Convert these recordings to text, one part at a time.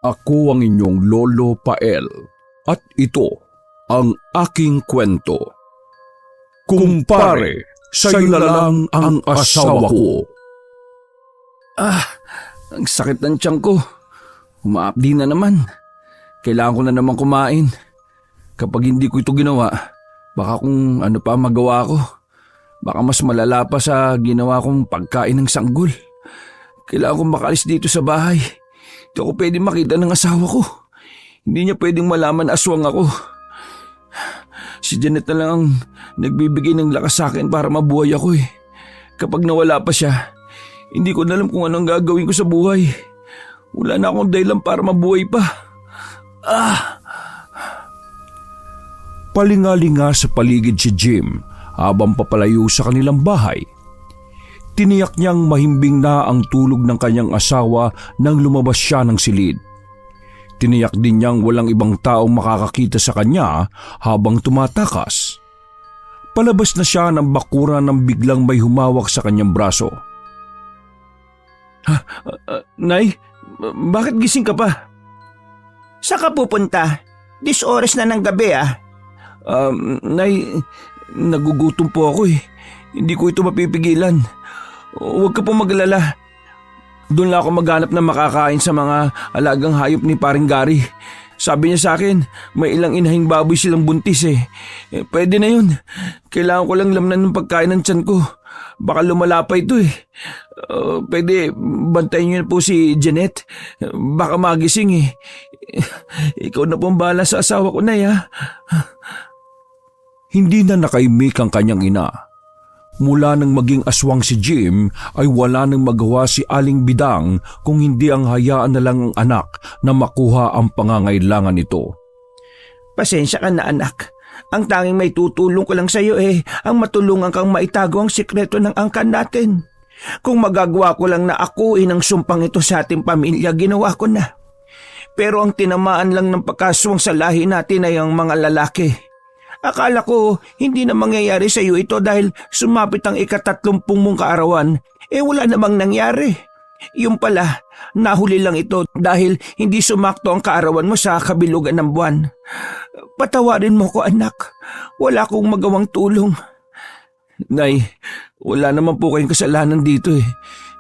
Ako ang inyong Lolo Pael at ito ang aking kwento. Kumpare, sa'yo na lang ang asawa ko. Ang sakit ng tiyan ko. Umaapdi na naman. Kailangan ko na naman kumain. Kapag hindi ko ito ginawa, baka kung ano pa magawa ko. Baka mas malala pa sa ginawa kong pagkain ng sanggol. Kailangan kong makalis dito sa bahay. Hindi ako pwedeng makita ng asawa ko. Hindi niya pwedeng malaman aswang ako. Si Janet na lang ang nagbibigay ng lakas sa akin para mabuhay ako eh. Kapag nawala pa siya, hindi ko na alam kung anong gagawin ko sa buhay. Wala na akong dahilan para mabuhay pa. Palingalinga sa paligid si Jim habang papalayo sa kanilang bahay. Tiniyak niyang mahimbing na ang tulog ng kanyang asawa nang lumabas siya ng silid. Tiniyak din niyang walang ibang taong makakakita sa kanya habang tumatakas. Palabas na siya ng bakuran nang biglang may humawak sa kanyang braso. Nay, bakit gising ka pa? Saan ka pupunta? 10 oras na ng gabi Nay, nagugutom po ako eh. Hindi ko ito mapipigilan. Huwag ka pong maglala. Doon lang ako maghanap ng makakain sa mga alagang hayop ni Paring Gary. Sabi niya sa akin, may ilang inahing baboy silang buntis eh. Pwede na yun. Kailangan ko lang lamnan ng pagkain ng tiyan ko. Baka lumala pa ito eh. Pwede bantayin niyo na po si Janet. Baka magising eh. Ikaw na pong bahala sa asawa ko na ya. Hindi na nakaimik ang kanyang ina. Mula nang maging aswang si Jim ay wala nang magawa si Aling Bidang kung hindi ang hayaan na lang ang anak na makuha ang pangangailangan nito. Pasensya ka na anak. Ang tanging may tutulong ko lang sa iyo ang matulungan kang maitago ang sikreto ng angkan natin. Kung magagawa ko lang na akuin ang sumpang ito sa ating pamilya, ginawa ko na. Pero ang tinamaan lang ng pagkaswang sa lahi natin ay ang mga lalaki. Akala ko hindi na mangyayari sa iyo ito dahil sumapit ang 30 mong kaarawan. Wala namang nangyari. Yung pala, nahuli lang ito dahil hindi sumakto ang kaarawan mo sa kabilugan ng buwan. Patawarin mo ko anak. Wala akong magawang tulong. Nay, wala naman po kayong kasalanan dito eh.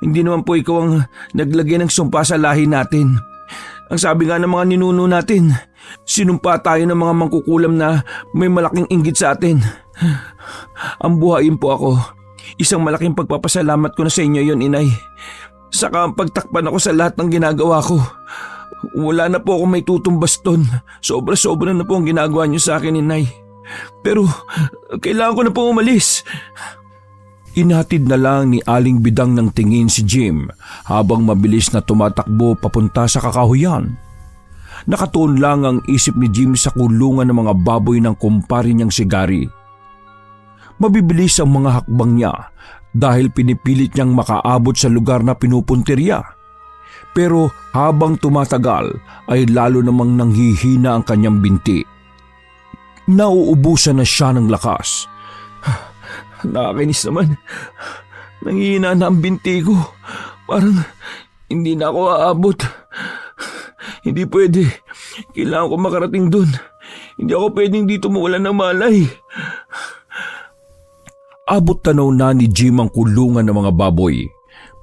Hindi naman po ikaw ang naglagay ng sumpa sa lahi natin. Ang sabi nga ng mga ninuno natin, sinumpa tayo ng mga mangkukulam na may malaking inggit sa atin. Ang buhayin po ako. Isang malaking pagpapasalamat ko na sa inyo yon, inay. Saka ang pagtakpan ako sa lahat ng ginagawa ko. Wala na po ako may tutumbas doon. Sobra-sobra na po ang ginagawa niyo sa akin, inay. Pero kailangan ko na po umalis. Inhatid na lang ni Aling Bidang ng tingin si Jim habang mabilis na tumatakbo papunta sa kakahuyan. Nakatuon lang ang isip ni Jim sa kulungan ng mga baboy ng kumpare niyang si Gary. Mabibilis ang mga hakbang niya dahil pinipilit niyang makaabot sa lugar na pinupuntirya. Pero habang tumatagal ay lalo namang nanghihina ang kanyang binti. Nauubusan na siya ng lakas. Nakakainis naman. Nanghihina na ang binti ko. Parang hindi na ako aabot. Hindi pwede. Kailangan ko makarating dun. Hindi ako pwedeng dito mawalan ng malay. Abot tanaw na ni Jim ang kulungan ng mga baboy.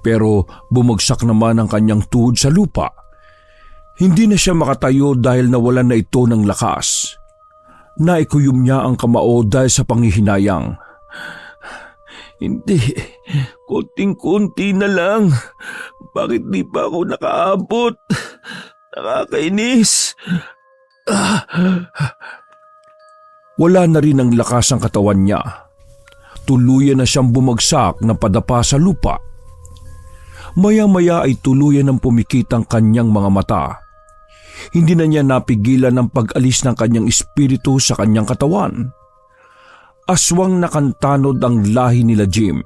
Pero bumagsak naman ang kanyang tuhod sa lupa. Hindi na siya makatayo dahil nawalan na ito ng lakas. Naikuyom niya ang kamao dahil sa panghihinayang. Hindi. Kunting-kunti na lang. Bakit di pa ako nakaabot? Nakakainis. Wala na rin ang lakas ang katawan niya. Tuluyan na siyang bumagsak na padapa sa lupa. Maya-maya ay tuluyan ng pumikit ang kanyang mga mata. Hindi na niya napigilan ang pag-alis ng kanyang espiritu sa kanyang katawan. Aswang nakantanod ang lahi nila Jim.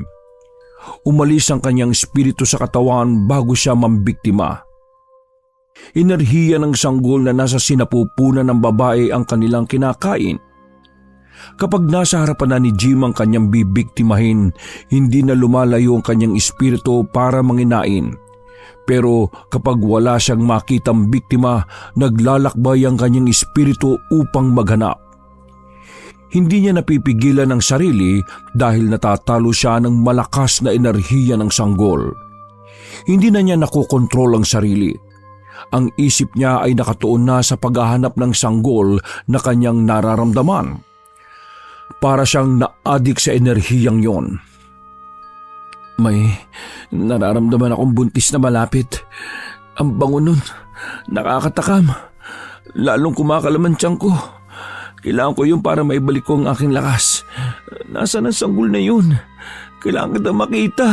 Umalis ang kanyang espiritu sa katawan bago siya mambiktima. Enerhiya ng sanggol na nasa sinapupunan ng babae ang kanilang kinakain. Kapag nasa harapan na ni Jim ang kanyang bibiktimahin, hindi na lumalayo ang kanyang espiritu para manginain. Pero kapag wala siyang makitang biktima, naglalakbay ang kanyang espiritu upang maghanap. Hindi niya napipigilan ang sarili dahil natatalo siya ng malakas na enerhiya ng sanggol. Hindi na niya nakokontrol ang sarili. Ang isip niya ay nakatuon na sa paghahanap ng sanggol na kanyang nararamdaman. Para siyang na-addict sa enerhiyang yon. May nararamdaman akong buntis na malapit. Ang bango nun, nakakatakam. Lalong kumakalaman tiyan ko. Kailangan ko yun para maibalik ko ang aking lakas. Nasaan ang sanggol na yun? Kailangan kita makita.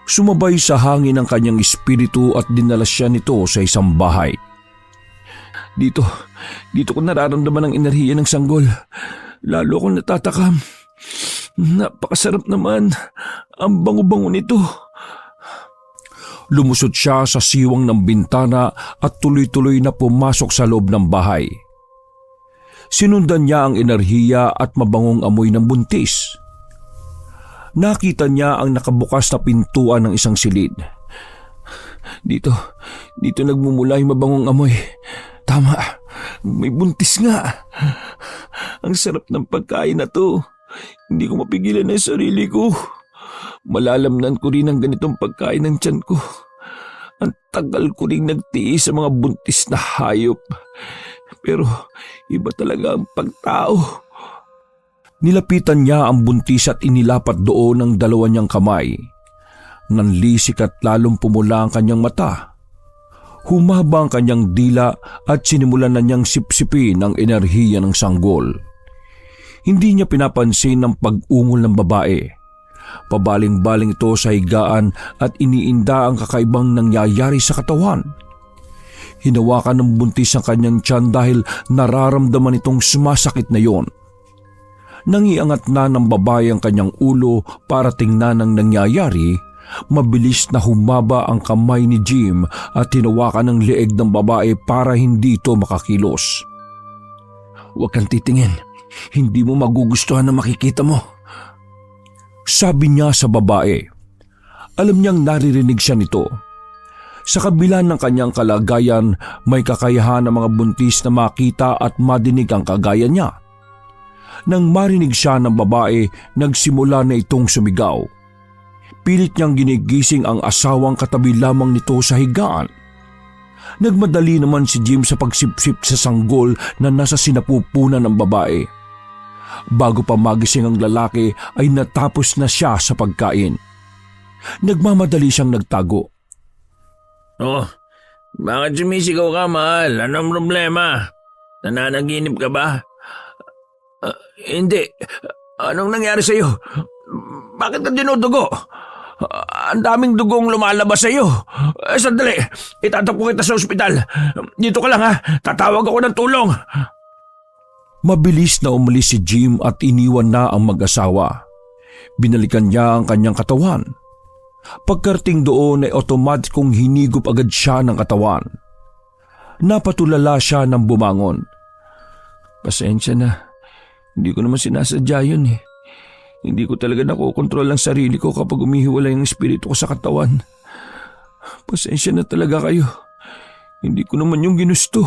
Sumabay sa hangin ang kanyang espiritu at dinala siya nito sa isang bahay. Dito ko nararamdaman ang enerhiya ng sanggol. Lalo akong natatakam. Napakasarap naman. Ang bango-bango nito. Lumusot siya sa siwang ng bintana at tuloy-tuloy na pumasok sa loob ng bahay. Sinundan niya ang enerhiya at mabangong amoy ng buntis. Nakita niya ang nakabukas na pintuan ng isang silid. Dito nagmumula yung mabangong amoy. Tama, may buntis nga. Ang sarap ng pagkain na to. Hindi ko mapigilan ang sarili ko. Malalamnan ko rin ang ganitong pagkain ng tiyan ko. Ang tagal ko rin nagtiis sa mga buntis na hayop. Pero iba talaga ang pagtao. Nilapitan niya ang buntis at inilapat doon ang dalawa niyang kamay. Nanlisik at lalong pumula ang kanyang mata. Humaba ang kanyang dila at sinimulan na niyang sipsipin ang enerhiya ng sanggol. Hindi niya pinapansin ang pag-ungol ng babae. Pabaling-baling ito sa higaan at iniinda ang kakaibang nangyayari sa katawan. Hinawakan ng buntis ang kanyang tiyan dahil nararamdaman itong sumasakit na yon. Nangiangat na ng babae ang kanyang ulo para tingnan ang nangyayari. Mabilis na humaba ang kamay ni Jim at hinawakan ang leeg ng babae para hindi ito makakilos. "Huwag kang titingin. Hindi mo magugustuhan na makikita mo," sabi niya sa babae. Alam niyang naririnig siya nito. Sa kabila ng kanyang kalagayan, may kakayahan ng mga buntis na makita at madinig ang kagaya niya. Nang marinig siya ng babae, nagsimula na itong sumigaw. Pilit niyang ginigising ang asawang katabi lamang nito sa higaan. Nagmadali naman si Jim sa pagsipsip sa sanggol na nasa sinapupunan ng babae. Bago pa magising ang lalaki ay natapos na siya sa pagkain. Nagmamadali siyang nagtago. "Oh, bakit sumisigaw ka, mahal? Anong problema? Nananaginip ka ba?" Hindi. Anong nangyari sa'yo? Bakit ka dinudugo? Ang daming dugong lumalabas sa'yo. Sandali, itatapo kita sa ospital. Dito ka lang ha, tatawag ako ng tulong. Mabilis na umalis si Jim at iniwan na ang mag-asawa. Binalikan niya ang kanyang katawan. Pagkarating doon ay otomatikong hinigop agad siya ng katawan. Napatulala siya ng bumangon. "Pasensya na. Hindi ko naman sinasadya yun eh. Hindi ko talaga nakokontrol ang sarili ko kapag umihiwalay ang espiritu ko sa katawan. Pasensya na talaga kayo. Hindi ko naman yung ginusto."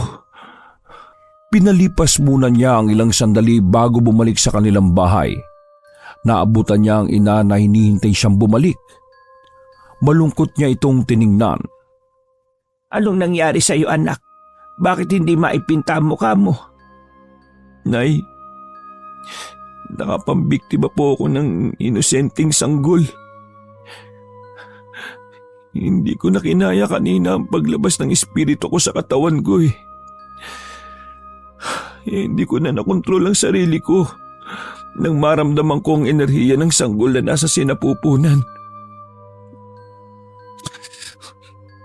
Pinalipas muna niya ang ilang sandali bago bumalik sa kanilang bahay. Naabutan niya ang ina na hinihintay siyang bumalik. Malungkot niya itong tiningnan. "Anong nangyari sa iyo, anak? Bakit hindi maipinta ang mukha mo?" "Nay, nakapambiktima po ako ng inosenteng sanggol. Hindi ko na kinaya kanina ang paglabas ng espiritu ko sa katawan ko eh. Hindi ko na nakontrol ang sarili ko nang maramdaman ko ang enerhiya ng sanggol na nasa sinapupunan.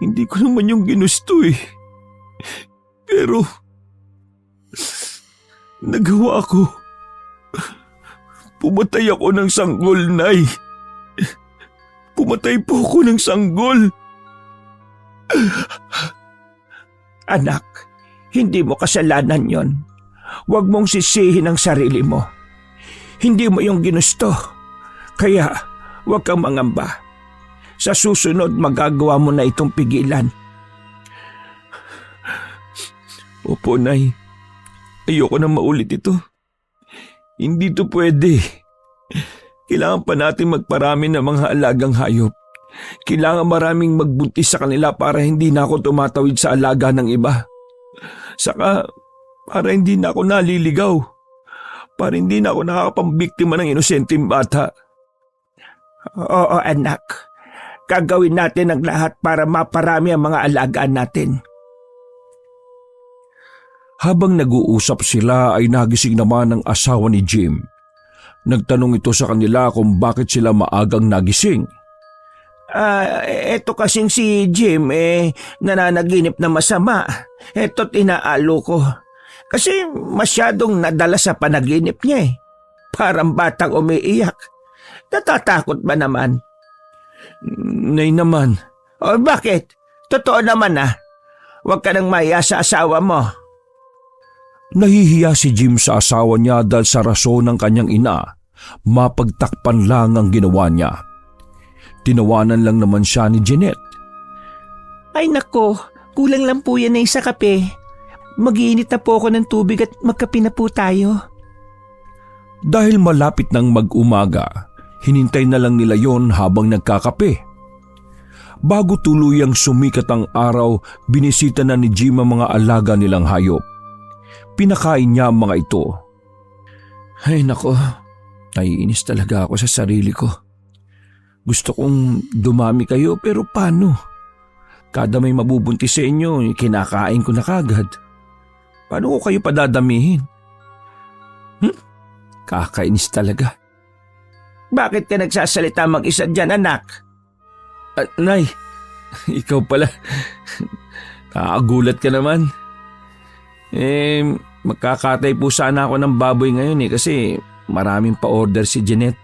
Hindi ko naman yung ginusto eh. Pero nagawa ko. Pumatay ako ng sanggol, Nay. Pumatay po ako ng sanggol." Anak, hindi mo kasalanan yon. Huwag mong sisihin ang sarili mo. Hindi mo yung ginusto. Kaya huwag kang mangamba. Sa susunod, magagawa mo na itong pigilan. Opo, Nay. Ayoko na maulit ito. Hindi to pwede. Kailangan pa natin magparami ng mga alagang hayop. Kailangan maraming magbuntis sa kanila para hindi na ako tumatawid sa alaga ng iba. Saka, para hindi na ako naliligaw. Para hindi na ako nakakapambiktima ng inosenteng bata. Oo, anak. Gagawin natin ang lahat para maparami ang mga alagaan natin. Habang nag-uusap sila ay nagising naman ang asawa ni Jim. Nagtanong ito sa kanila kung bakit sila maagang nagising. Eto kasing si Jim nananaginip na masama. Eto't inaalo ko. Kasi masyadong nadala sa panaginip niya eh. Parang batang umiiyak. Natatakot ba naman? Nay naman. O bakit? Totoo naman Huwag ka nang mahiya sa asawa mo. Nahihiya si Jim sa asawa niya dahil sa rason ng kanyang ina. Mapagtakpan lang ang ginawa niya. Tinawanan lang naman siya ni Jeanette. Ay nako, kulang lang po yan sa kape. Mag-iinit na po ako ng tubig at magkape na po tayo. Dahil malapit ng mag-umaga, hinintay na lang nila yon habang nagkakape. Bago tuluyang sumikat ang araw, binisita na ni Jim ang mga alaga nilang hayop. Pinakain niya ang mga ito. Ay nako, naiinis talaga ako sa sarili ko. Gusto kong dumami kayo pero paano? Kada may mabubuntis sa inyo, kinakain ko na kagad. Paano ko kayo padadamihin? Kakainis talaga. Bakit ka nagsasalita mag-isa dyan, anak? Nay, ikaw pala. Nakagulat ka naman. Magkakatay po sana ako ng baboy ngayon kasi maraming pa-order si Jeanette.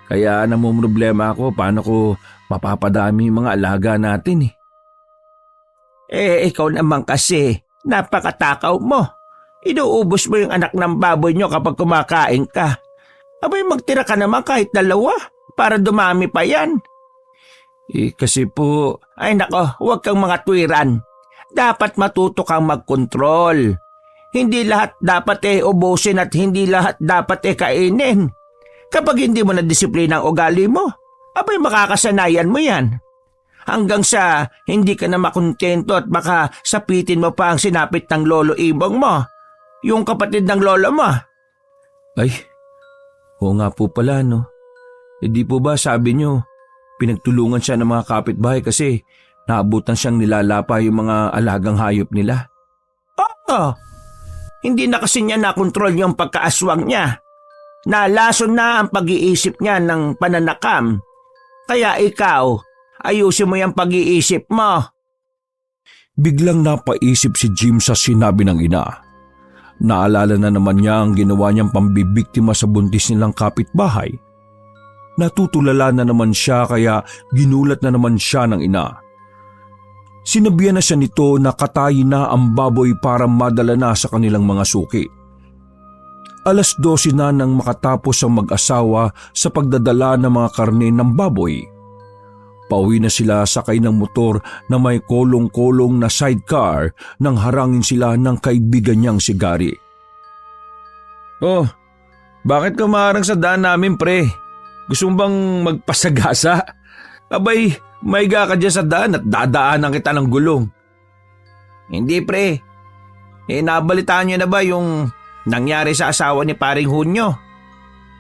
Kaya namumroblema ako paano ko mapapadami yung mga alaga natin . Ikaw naman kasi, napakatakaw mo. Inuubos mo yung anak ng baboy nyo kapag kumakain ka. Abay magtira ka naman kahit 2 para dumami pa yan. Kasi po… Ay nako, huwag kang mga tuwiran. Dapat matuto kang mag-control. Hindi lahat dapat ubusin at hindi lahat dapat kainin. Kapag hindi mo na disiplina ang ugali mo, abay makakasanayan mo yan. Hanggang sa hindi ka na makontento at baka sapitin mo pa ang sinapit ng lolo Ibong mo, yung kapatid ng lolo mo. Ay, oo nga po pala no. Di po ba sabi nyo, pinagtulungan siya ng mga kapitbahay kasi naabutan siyang nilalapa yung mga alagang hayop nila? Oo. Hindi na kasi niya nakontrol yung pagkaaswang niya. Nalason na ang pag-iisip niya ng pananakam. Kaya ikaw, ayusin mo yung pag-iisip mo. Biglang napaisip si Jim sa sinabi ng ina. Naalala na naman niya ang ginawa niyang pambibiktima sa buntis nilang kapitbahay. Natutulala na naman siya kaya ginulat na naman siya ng ina. Sinabihan na siya nito na katayin na ang baboy para madala na sa kanilang mga suki. 12:00 na nang makatapos ang mag-asawa sa pagdadala ng mga karne ng baboy. Pauwi na sila sakay ng motor na may kolong-kolong na sidecar nang harangin sila ng kaibigan niyang si Gary. Oh, bakit ka maharang sa daan namin pre? Gusto mo bang magpasagasa? Abay, maiga ka dyan sa daan at dadaanan kita ng gulong. Hindi pre. Nabalitaan niyo na ba yung nangyari sa asawa ni Paring Hunyo?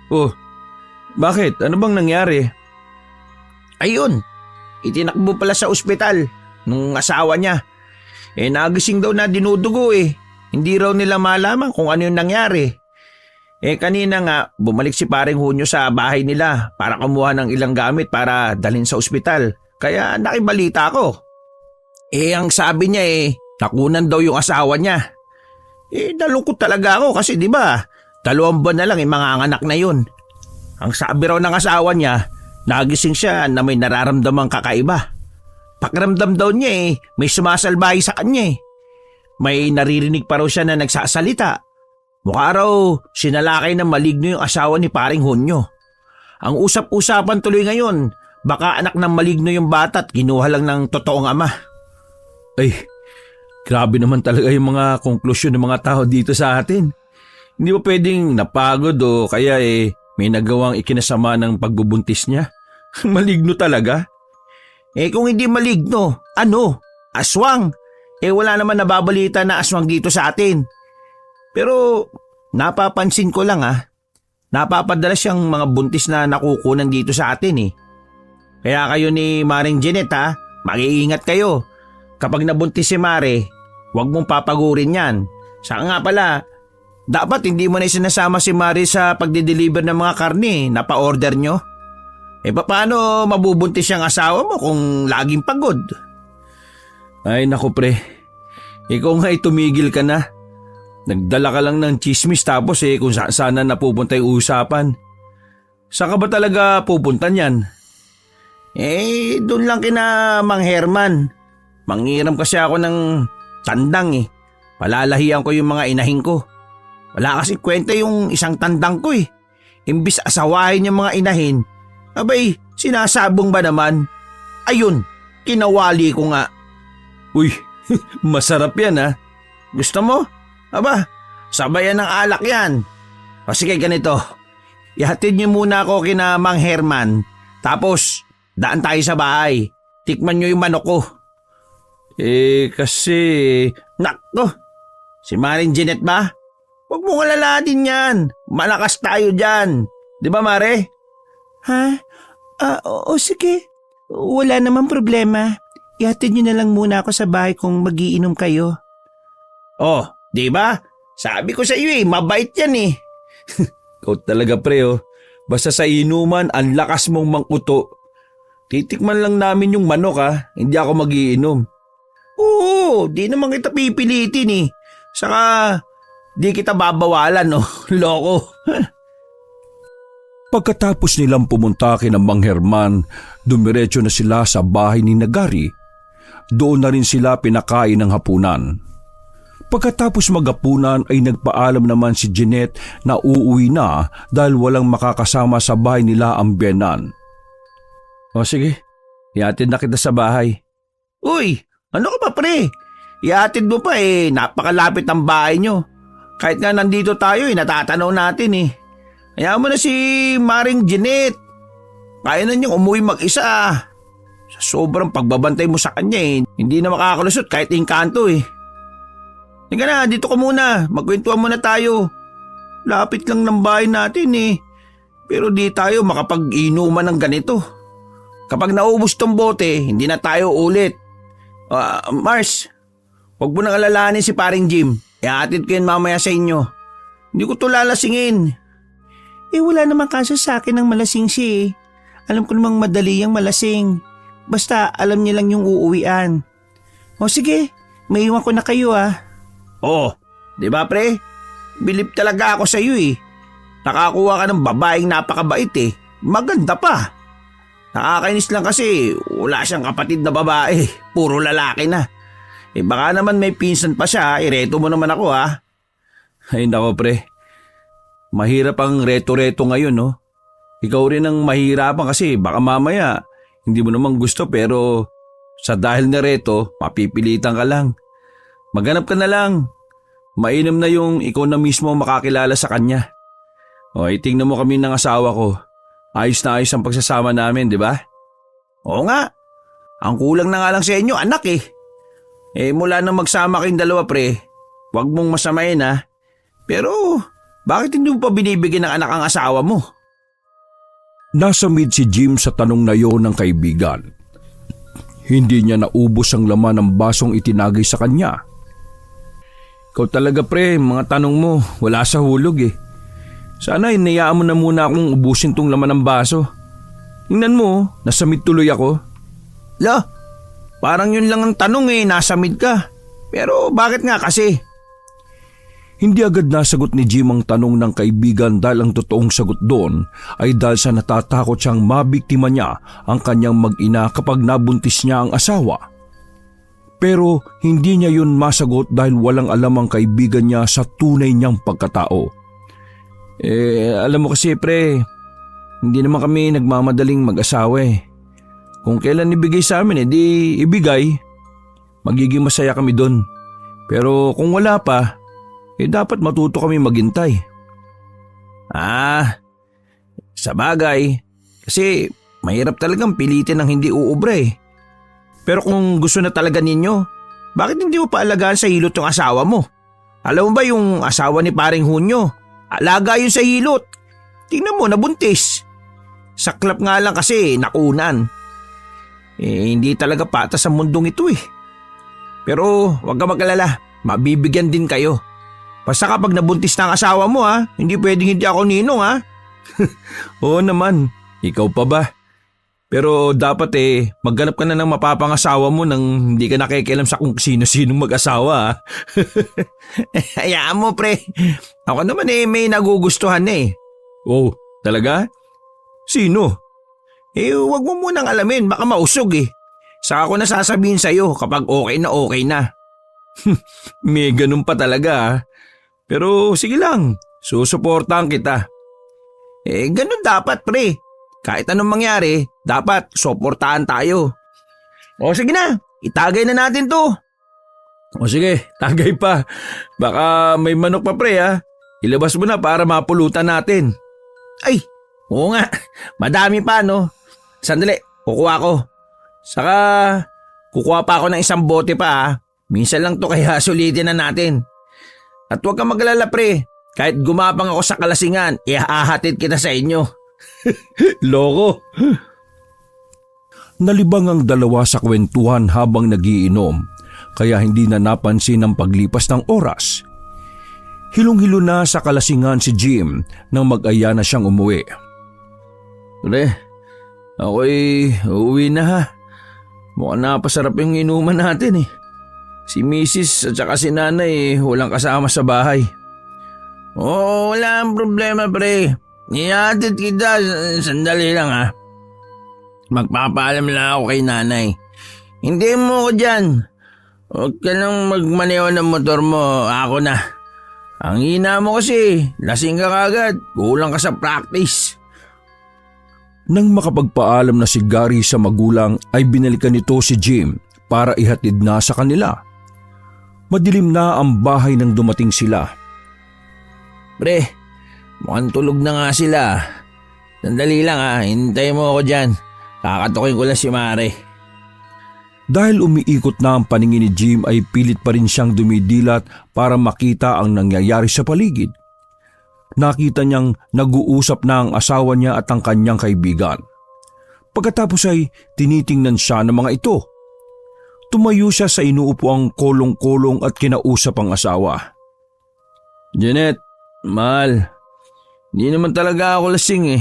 Oh, bakit? Ano bang nangyari? Ayun, itinakbo pala sa ospital nung asawa niya. Nagising daw na dinudugo Hindi raw nila malaman kung ano yung nangyari. Kanina nga, bumalik si Paring Hunyo sa bahay nila para kumuha ng ilang gamit para dalhin sa ospital. Kaya nakibalita ako. Ang sabi niya nakunan daw yung asawa niya. Nalungkot talaga ako kasi di ba 2 buwan na lang mga anak na yun. Ang sabi raw ng asawa niya, nagising siya na may nararamdamang kakaiba. Pakiramdam daw niya may sumasalbahay sa kanya May naririnig pa raw siya na nagsasalita. Mukha raw sinalakay ng maligno yung asawa ni Paring Hunyo. Ang usap-usapan tuloy ngayon, Baka anak ng maligno yung bata at kinuha lang ng totoong ama. Ay, grabe naman talaga yung mga konklusyon ng mga tao dito sa atin. Hindi ba pwedeng napagod o kaya may nagawang ikinasama ng pagbubuntis niya? Maligno talaga. Kung hindi maligno, ano? Aswang. Wala naman nababalita na aswang dito sa atin. Pero napapansin ko lang napapadala siyang mga buntis na nakukunan dito sa atin Kaya kayo ni Maring Jeanette mag-iingat kayo. Kapag nabuntis si Mare, huwag mong papagurin yan. Saka nga pala, dapat hindi mo na sinasama si Mare sa pagde-deliver ng mga karne na pa-order nyo. Paano mabubuntis yung asawa mo kung laging pagod? Ay naku pre, ikaw nga tumigil ka na. Nagdala ka lang ng chismis tapos kung saan na napupunta yung usapan. Saan ka ba talaga pupunta niyan? Doon lang kina Mang Herman. Manghiram kasi ako ng tandang Palalahian ko yung mga inahin ko. Wala kasi kwenta yung isang tandang ko Imbis asawahin yung mga inahin, abay, sinasabong ba naman? Ayun, kinawali ko nga. Uy, masarap yan Gusto mo? Aba, sabayan ng alak yan. O sige ganito, ihatid niyo muna ako kina Mang Herman. Tapos, daan tayo sa bahay. Tikman niyo yung manok ko. Kasi... Nako, si Maring Jeanette ba? Huwag mong alalahanin yan. Malakas tayo dyan. Di ba, Mare? Ha? O sige. Wala namang problema. Ihatid niyo na lang muna ako sa bahay kung magiinom kayo. Oh, di ba? Sabi ko sa iyo mabait yan Ikaw talaga pre Basta sa inuman, ang lakas mong mangkuto. Titikman lang namin yung manok hindi ako magiinom. Oo, di naman kita pipilitin Saka, di kita babawalan loko. Pagkatapos nilang pumunta kina Mang Herman, dumiretso na sila sa bahay ni Nagari. Doon na rin sila pinakain ng hapunan. Pagkatapos maghapunan ay nagpaalam naman si Jeanette na uuwi na dahil walang makakasama sa bahay nila ang biyenan. O sige, ihatid na kita sa bahay. Uy, ano ka pa pre? Ihatid mo pa napakalapit ang bahay nyo. Kahit nga nandito tayo natatanaw natin Hayaan mo na si Maring Jeanette. Kaya na niyang umuwi mag-isa Sa sobrang pagbabantay mo sa kanya hindi na makakalusot kahit inkanto Hindi na, dito ka muna. Magkwentuhan muna tayo. Lapit lang ng bahay natin Pero di tayo makapag-inuman ng ganito. Kapag naubos tong bote, hindi na tayo ulit. Mars, huwag mo nang alalahanin si Paring Jim. Ihatid ko yan mamaya sa inyo. Hindi ko to lalasingin. Wala namang kaso sa akin ng malasing siya Alam ko namang madali yung malasing. Basta alam niya lang yung uuwian. O sige, may iwan ko na kayo Oh, di ba pre? Bilib talaga ako sa iyo Nakakuha ka ng babaeng napakabait Maganda pa. Nakakainis lang kasi wala siyang kapatid na babae. Puro lalaki na. Baka naman may pinsan pa siya. Ireto mo naman ako Ay nako pre, mahirap ang reto-reto ngayon Ikaw rin ang mahirapan kasi baka mamaya hindi mo naman gusto pero sa dahil na reto, mapipilitan ka lang. Maghanap ka na lang. Mainam na yung ikaw na mismo makakilala sa kanya. Tingnan mo kami ng asawa ko. Ayos na ayos ang pagsasama namin, di ba? Oo nga. Ang kulang na nga lang sa inyo, anak mula nang magsama kayong dalawa pre, huwag mong masamain Pero, bakit hindi mo pa binibigyan ng anak ang asawa mo? Nasamid si Jim sa tanong na yon ng kaibigan. Hindi niya naubos ang laman ng basong itinagay sa kanya. Ikaw talaga pre, mga tanong mo, wala sa hulog Sana inayaan mo na muna akong ubusin tong laman ng baso. Tingnan mo, nasamid tuloy ako. Parang yun lang ang tanong nasamid ka. Pero bakit nga kasi? Hindi agad nasagot ni Jim ang tanong ng kaibigan dahil ang totoong sagot doon ay dahil sa natatakot siyang mabiktima niya ang kanyang mag-ina kapag nabuntis niya ang asawa. Pero hindi niya yun masagot dahil walang alam ang kaibigan niya sa tunay niyang pagkatao. Alam mo kasi pre, hindi naman kami nagmamadaling mag-asawa Kung kailan ibigay sa amin, edi ibigay. Magiging masaya kami doon. Pero kung wala pa, dapat matuto kami maghintay. Sa bagay. Kasi mahirap talagang pilitin ng hindi uubra eh. Pero kung gusto na talaga ninyo, bakit hindi mo paalagaan sa hilot yung asawa mo? Alam mo ba yung asawa ni paring Hunyo? Alaga yun sa hilot. Tingnan mo, nabuntis. Saklap nga lang kasi nakunan. Hindi talaga patas ang mundong ito eh. Pero wag ka mag-alala, mabibigyan din kayo. Basta kapag nabuntis na ang asawa mo hindi pwedeng hindi ako ninong Oo naman, ikaw pa ba? Pero dapat maghanap ka na ng mapapangasawa mo nang hindi ka nakikialam sa kung sino-sinong mag-asawa Hayaan mo pre, ako naman may nagugustuhan Oh, talaga? Sino? Wag mo munang alamin, baka mausog Saka ko nasasabihin sa'yo kapag okay na. May ganun pa talaga Pero sige lang, susuportahan kita. Ganun dapat pre. Kahit anong mangyari, dapat suportahan tayo. O sige na, itagay na natin to. O sige, tagay pa. Baka may manok pa pre Ilabas mo na para mapulutan natin. Ay, oo nga. Madami pa no. Sandali, kukuha ko. Saka, kukuha pa ako ng isang bote pa Minsan lang to kaya sulitin na natin. At huwag kang maglala pre. Kahit gumapang ako sa kalasingan, ihahatid kita sa inyo. Loko. Nalibang ang dalawa sa kwentuhan habang nagiinom, kaya hindi na napansin ang paglipas ng oras. Hilong-hilo na sa kalasingan si Jim nang mag-aya na siyang umuwi. Pre, ako'y uuwi na Mukhang napasarap yung inuman natin Si Mrs. at saka si Nanay walang kasama sa bahay. Oo, wala ang problema pre. Ihatid kita, sandali lang Magpapaalam lang ako kay Nanay. Hindi mo ko dyan. Huwag ka nang magmaneho ng motor mo, ako na. Ang hina mo kasi, lasing ka kagad, kulang ka sa practice. Nang makapagpaalam na si Gary sa magulang ay binalikan nito si Jim para ihatid na sa kanila. Madilim na ang bahay nang dumating sila. Pre, mukhang tulog na nga sila. Sandali lang hintay mo ako dyan. Kakatukin ko lang si Mare. Dahil umiikot na ang paningin ni Jim ay pilit pa rin siyang dumidilat para makita ang nangyayari sa paligid. Nakita niyang nag-uusap na ang asawa niya at ang kanyang kaibigan. Pagkatapos ay tinitingnan siya ng mga ito. Tumayo siya sa inuupuang kolong-kolong at kinausap ang asawa. Janet, mahal, hindi naman talaga ako lasing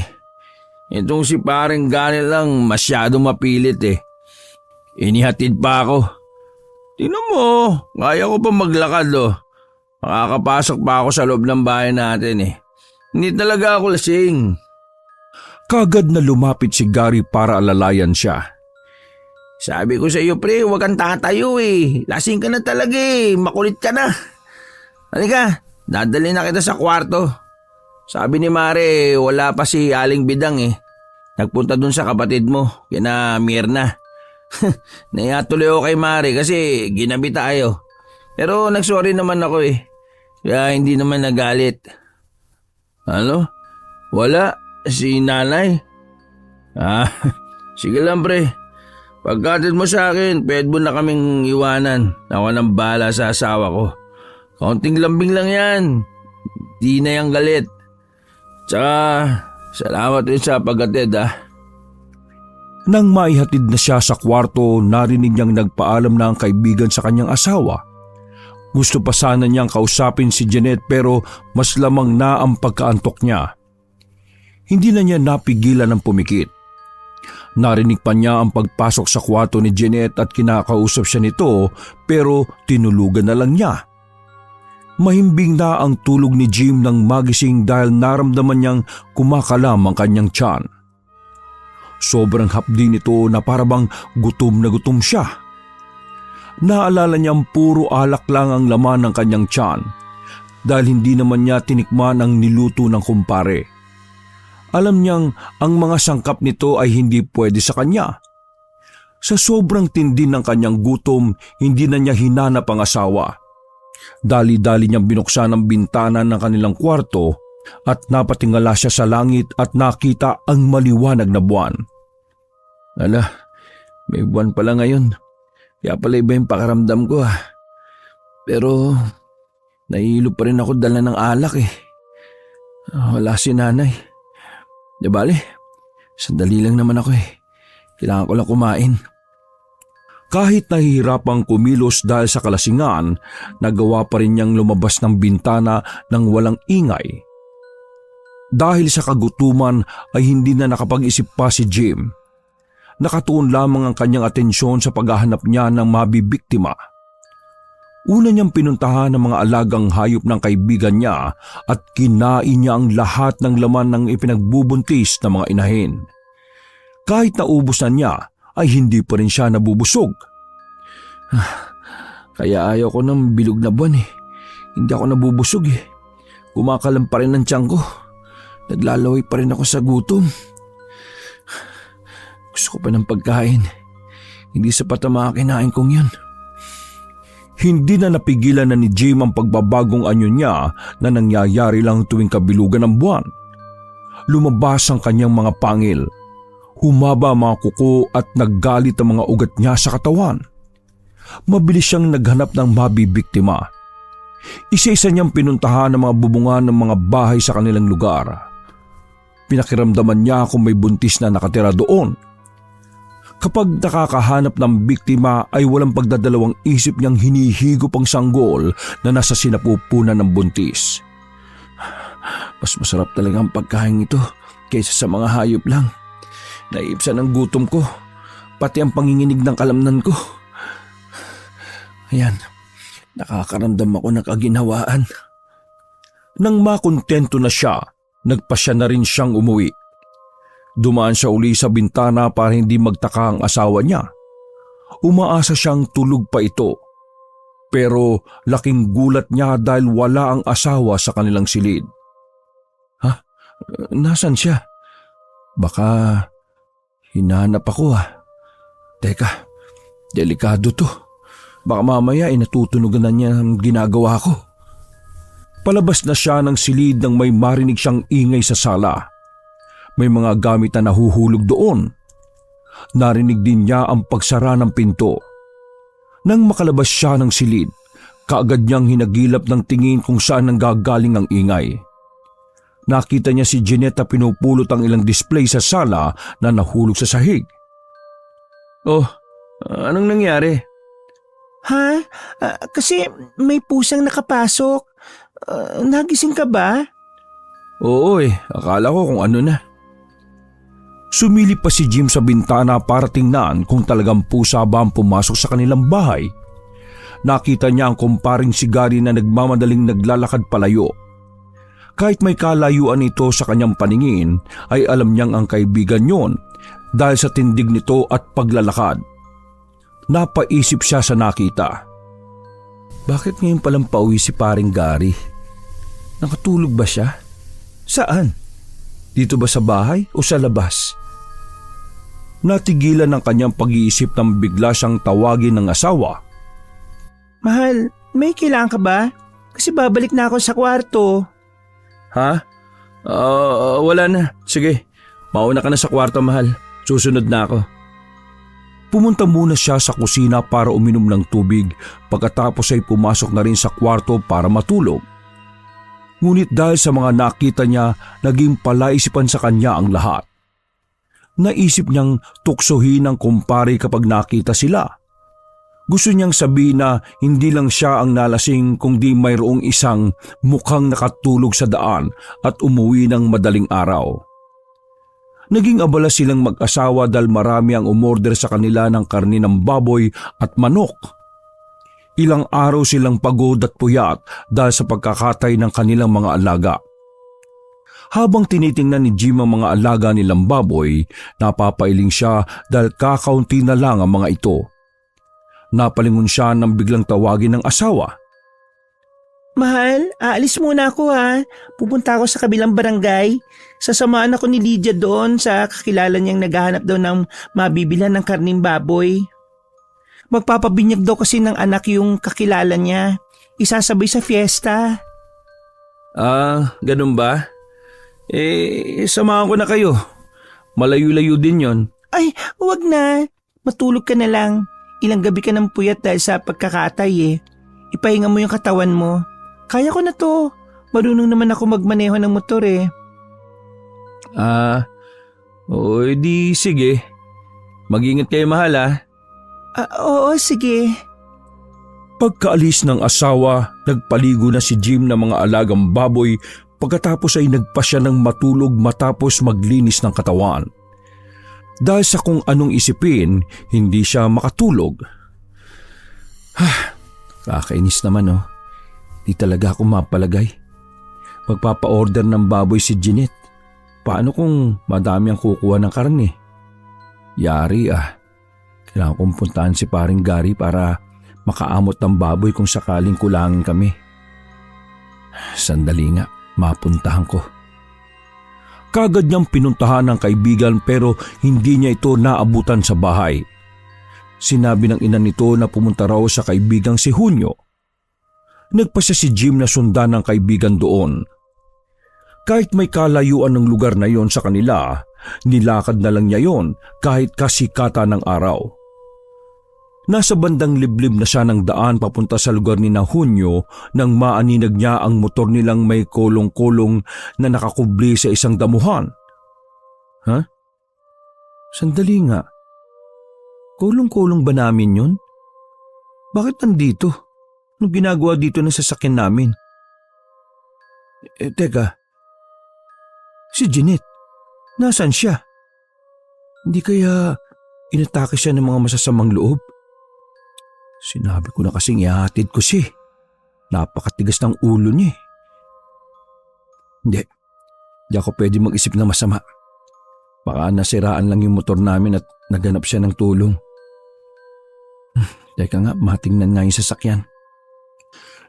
Itong si paring Gary lang masyado mapilit Inihatid pa ako. Tingnan mo, kaya ko pa maglakad Makakapasok pa ako sa loob ng bahay natin Hindi talaga ako lasing. Kagad na lumapit si Gary para alalayan siya. Sabi ko sa iyo pre, huwag kang tatayo Lasing ka na talaga makulit ka na. Halika, dadali na kita sa kwarto. Sabi ni Mare, wala pa si Aling Bidang Nagpunta dun sa kapatid mo, kina Mirna. Naiya tuloy ako kay Mare kasi ginabi tayo. Pero nagsorry naman ako Kaya hindi naman nagalit. Ano? Wala? Si Nanay? Sige lang pre. Pagkatid mo sa akin, pwede mo na kaming iwanan. Ako nang bahala sa asawa ko. Kaunting lambing lang yan. Di na yung galit. Tsaka, salamat rin sa pagkatid Nang maihatid na siya sa kwarto, narinig niyang nagpaalam na ang kaibigan sa kanyang asawa. Gusto pa sana niyang kausapin si Janet pero mas lamang na ang pagkaantok niya. Hindi na niya napigilan ang pumikit. Narinig pa niya ang pagpasok sa kwarto ni Janet at kinakausap siya nito pero tinulugan na lang niya. Mahimbing na ang tulog ni Jim nang magising dahil naramdaman niyang kumakalam ang kanyang tiyan. Sobrang hapdi nito na parabang gutom na gutom siya. Naalala niyang puro alak lang ang laman ng kanyang tiyan dahil hindi naman niya tinikman ang niluto ng kumpare. Alam niyang ang mga sangkap nito ay hindi pwede sa kanya. Sa sobrang tindi ng kanyang gutom, hindi na niya hinanap ang asawa. Dali-dali niyang binuksan ang bintana ng kanilang kwarto at napatingala siya sa langit at nakita ang maliwanag na buwan. Ala, may buwan pala ngayon. Kaya pala iba yung pakaramdam ko ah. Pero nahihilo pa rin ako dala ng alak eh. Wala si nanay. Di bale, sandali lang naman ako eh. Kailangan ko lang kumain. Kahit nahihirapang kumilos dahil sa kalasingan, nagawa pa rin niyang lumabas ng bintana nang walang ingay. Dahil sa kagutuman ay hindi na nakapag-isip pa si Jim. Nakatuon lamang ang kanyang atensyon sa paghahanap niya ng mabibiktima. Una niyang pinuntahan ang mga alagang hayop ng kaibigan niya at kinain niya ang lahat ng laman ng ipinagbubuntis ng mga inahin. Kahit naubos na niya, ay hindi pa rin siya nabubusog. Kaya ayaw ko ng bilog na buwan eh. Hindi ako nabubusog eh. Kumakalam pa rin ang tiyan ko. Naglalaway pa rin ako sa gutom. Gusto ko pa ng pagkain. Hindi sapat ang mga kinain kong yun. Hindi na napigilan na ni Jim ang pagbabagong anyo niya na nangyayari lang tuwing kabilugan ng buwan. Lumabas ang kanyang mga pangil. Humaba ang mga kuko at naggalit ang mga ugat niya sa katawan. Mabilis siyang naghanap ng mabibiktima. Isa-isa niyang pinuntahan ang mga bubungan ng mga bahay sa kanilang lugar. Pinakiramdaman niya kung may buntis na nakatira doon. Kapag nakakahanap ng biktima ay walang pagdadalawang isip niyang hinihigop ang sanggol na nasa sinapupunan ng buntis. Mas masarap talaga ang pagkain ito kaysa sa mga hayop lang. Naiibsan ang gutom ko, pati ang panginginig ng kalamnan ko. Ayan, nakakaramdam ako ng kaginhawaan. Nang makontento na siya, nagpasya na rin siyang umuwi. Dumaan siya uli sa bintana para hindi magtaka ang asawa niya. Umaasa siyang tulog pa ito. Pero laking gulat niya dahil wala ang asawa sa kanilang silid. Ha? Nasaan siya? Baka hinahanap ako ah. Teka, delikado to. Baka mamaya natutunugan na niya ang ginagawa ko. Palabas na siya ng silid nang may marinig siyang ingay sa sala. May mga gamit na nahuhulog doon. Narinig din niya ang pagsara ng pinto. Nang makalabas siya ng silid, kaagad niyang hinagilap ng tingin kung saan nanggagaling ang ingay. Nakita niya si Jeanette na pinupulot ang ilang display sa sala na nahulog sa sahig. Oh, anong nangyari? Ha? Kasi may pusang nakapasok. Nagising ka ba? Oo akala ko kung ano na. Sumilip pa si Jim sa bintana para tingnan kung talagang pusa ba ang pumasok sa kanilang bahay. Nakita niya ang kumparing si Gary na nagmamadaling naglalakad palayo. Kahit may kalayuan ito sa kanyang paningin, ay alam niyang ang kaibigan yon dahil sa tindig nito at paglalakad. Napaisip siya sa nakita. Bakit ngayon palang pauwi si paring Gary? Nakatulog ba siya? Saan? Dito ba sa bahay o sa labas? Natigilan ng kanyang pag-iisip nang bigla siyang tawagin ng asawa. Mahal, may kailangan ka ba? Kasi babalik na ako sa kwarto. Ha? Wala na. Sige, mauna ka na sa kwarto, mahal. Susunod na ako. Pumunta muna siya sa kusina para uminom ng tubig, pagkatapos ay pumasok na rin sa kwarto para matulog. Ngunit dahil sa mga nakita niya, naging palaisipan sa kanya ang lahat. Naisip niyang tuksohin ang kumpare kapag nakita sila. Gusto niyang sabihin na hindi lang siya ang nalasing kundi mayroong isang mukhang nakatulog sa daan at umuwi ng madaling araw. Naging abala silang mag-asawa dahil marami ang umorder sa kanila ng karni ng baboy at manok. Ilang araw silang pagod at puyat dahil sa pagkakatay ng kanilang mga alaga. Habang tinitingnan ni Jim ang mga alaga nilang baboy, napapailing siya dahil kakaunti na lang ang mga ito. Napalingon siya nang biglang tawagin ng asawa. Mahal, aalis muna ako ha. Pupunta ako sa kabilang barangay. Sasamaan ako ni Lydia doon sa kakilala niyang naghahanap daw ng mabibilhan ng karning baboy. Magpapabinyag daw kasi ng anak yung kakilala niya. Isasabay sa fiesta. Ganun ba? Samahan ko na kayo. Malayo-layo din yon. Ay, wag na. Matulog ka na lang. Ilang gabi ka ng puyat dahil sa pagkakatay eh. Ipahinga mo yung katawan mo. Kaya ko na to. Marunong naman ako magmaneho ng motor eh. Oo, di sige. Mag-ingat kayo, mahal ha. Oo, sige. Pagkaalis ng asawa, nagpaligo na si Jim ng mga alagang baboy pagkatapos ay nagpa siya ng matulog matapos maglinis ng katawan. Dahil sa kung anong isipin, hindi siya makatulog. Kakainis naman oh. Di talaga ako mapalagay. Magpapa-order ng baboy si Jeanette. Paano kung madami ang kukuha ng karne? Yari Kailangan kong puntahan si paring Gary para makaamot ng baboy kung sakaling kulangin kami. Sandali nga, mapuntahan ko. Kagad niyang pinuntahan ng kaibigan pero hindi niya ito naabutan sa bahay. Sinabi ng ina nito na pumunta raw sa kaibigang si Hunyo. Nagpasya si Jim na sundan ng kaibigan doon. Kahit may kalayuan ng lugar na yon sa kanila, nilakad na lang niya yon kahit kasikatan ng araw. Nasa bandang liblib na siya ng daan papunta sa lugar ni Hunyo nang maaninag niya ang motor nilang may kolong-kolong na nakakubli sa isang damuhan. Sandali nga. Kolong-kolong ba namin yun? Bakit nandito? Anong ginagawa dito ng sasakyan namin? Teka. Si Jeanette, nasaan siya? Hindi kaya inatake siya ng mga masasamang loob? Sinabi ko na kasing ihatid ko siya. Napakatigas ng ulo niya. Hindi ako pwede mag-isip na masama. Baka nasiraan lang yung motor namin at naganap siya ng tulong. Teka nga, matingnan nga yung sasakyan.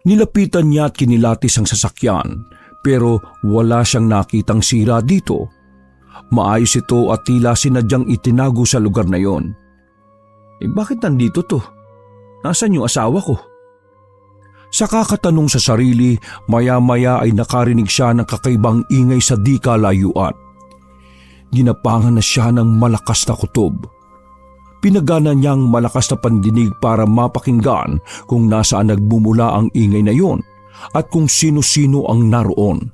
Nilapitan niya at kinilatis ang sasakyan pero wala siyang nakitang sira dito. Maayos ito at tila sinadyang itinago sa lugar na yon. Bakit nandito to? Nasaan yung asawa ko? Sa kakatanong sa sarili, maya-maya ay nakarinig siya ng kakaibang ingay sa di kalayuan. Ginapangan na siya ng malakas na kutob. Pinagana niyang malakas na pandinig para mapakinggan kung nasaan nagbumula ang ingay na yon at kung sino-sino ang naroon.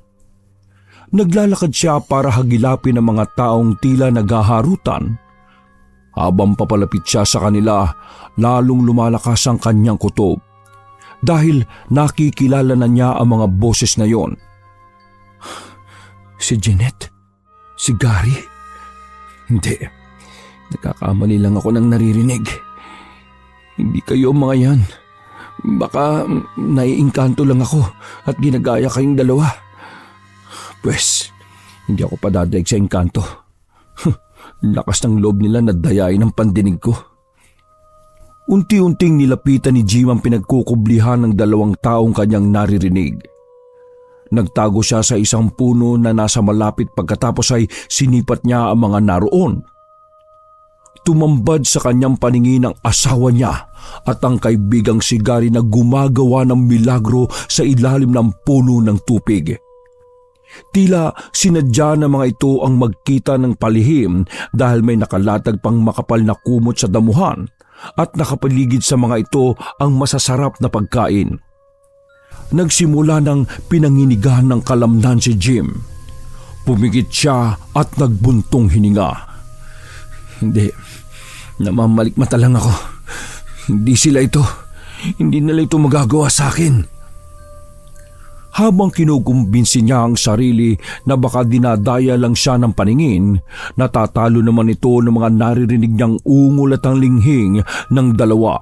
Naglalakad siya para hagilapin ang mga taong tila naghaharutan. Habang papalapit siya sa kanila, lalong lumalakas ang kanyang kutob dahil nakikilala na niya ang mga boses na yon. Si Jeanette? Si Gary? Hindi. Nagkakamali lang ako ng naririnig. Hindi kayo mga yan. Baka naiingkanto lang ako at ginagaya kayong dalawa. Pwes, hindi ako padadaig sa engkanto. Lakas ng loob nila na dayain ang pandinig ko. Unti-unting nilapitan ni Jim ang pinagkukublihan ng dalawang taong kanyang naririnig. Nagtago siya sa isang puno na nasa malapit pagkatapos ay sinipat niya ang mga naroon. Tumambad sa kanyang paningin ang asawa niya at ang kaibigang si Gary na gumagawa ng milagro sa ilalim ng puno ng tupig. Tila sinadya ng mga ito ang magkita ng palihim dahil may nakalatag pang makapal na kumot sa damuhan at nakapaligid sa mga ito ang masasarap na pagkain. Nagsimula ng pinanginigahan ng kalamnan si Jim. Pumikit siya at nagbuntong hininga. Hindi, namamalikmata lang ako. Hindi sila ito. Hindi nila ito magagawa sa akin. Habang kinukumbinsi niya ang sarili na baka dinadaya lang siya ng paningin, natatalo naman ito ng mga naririnig niyang ungol at ang linghing ng dalawa.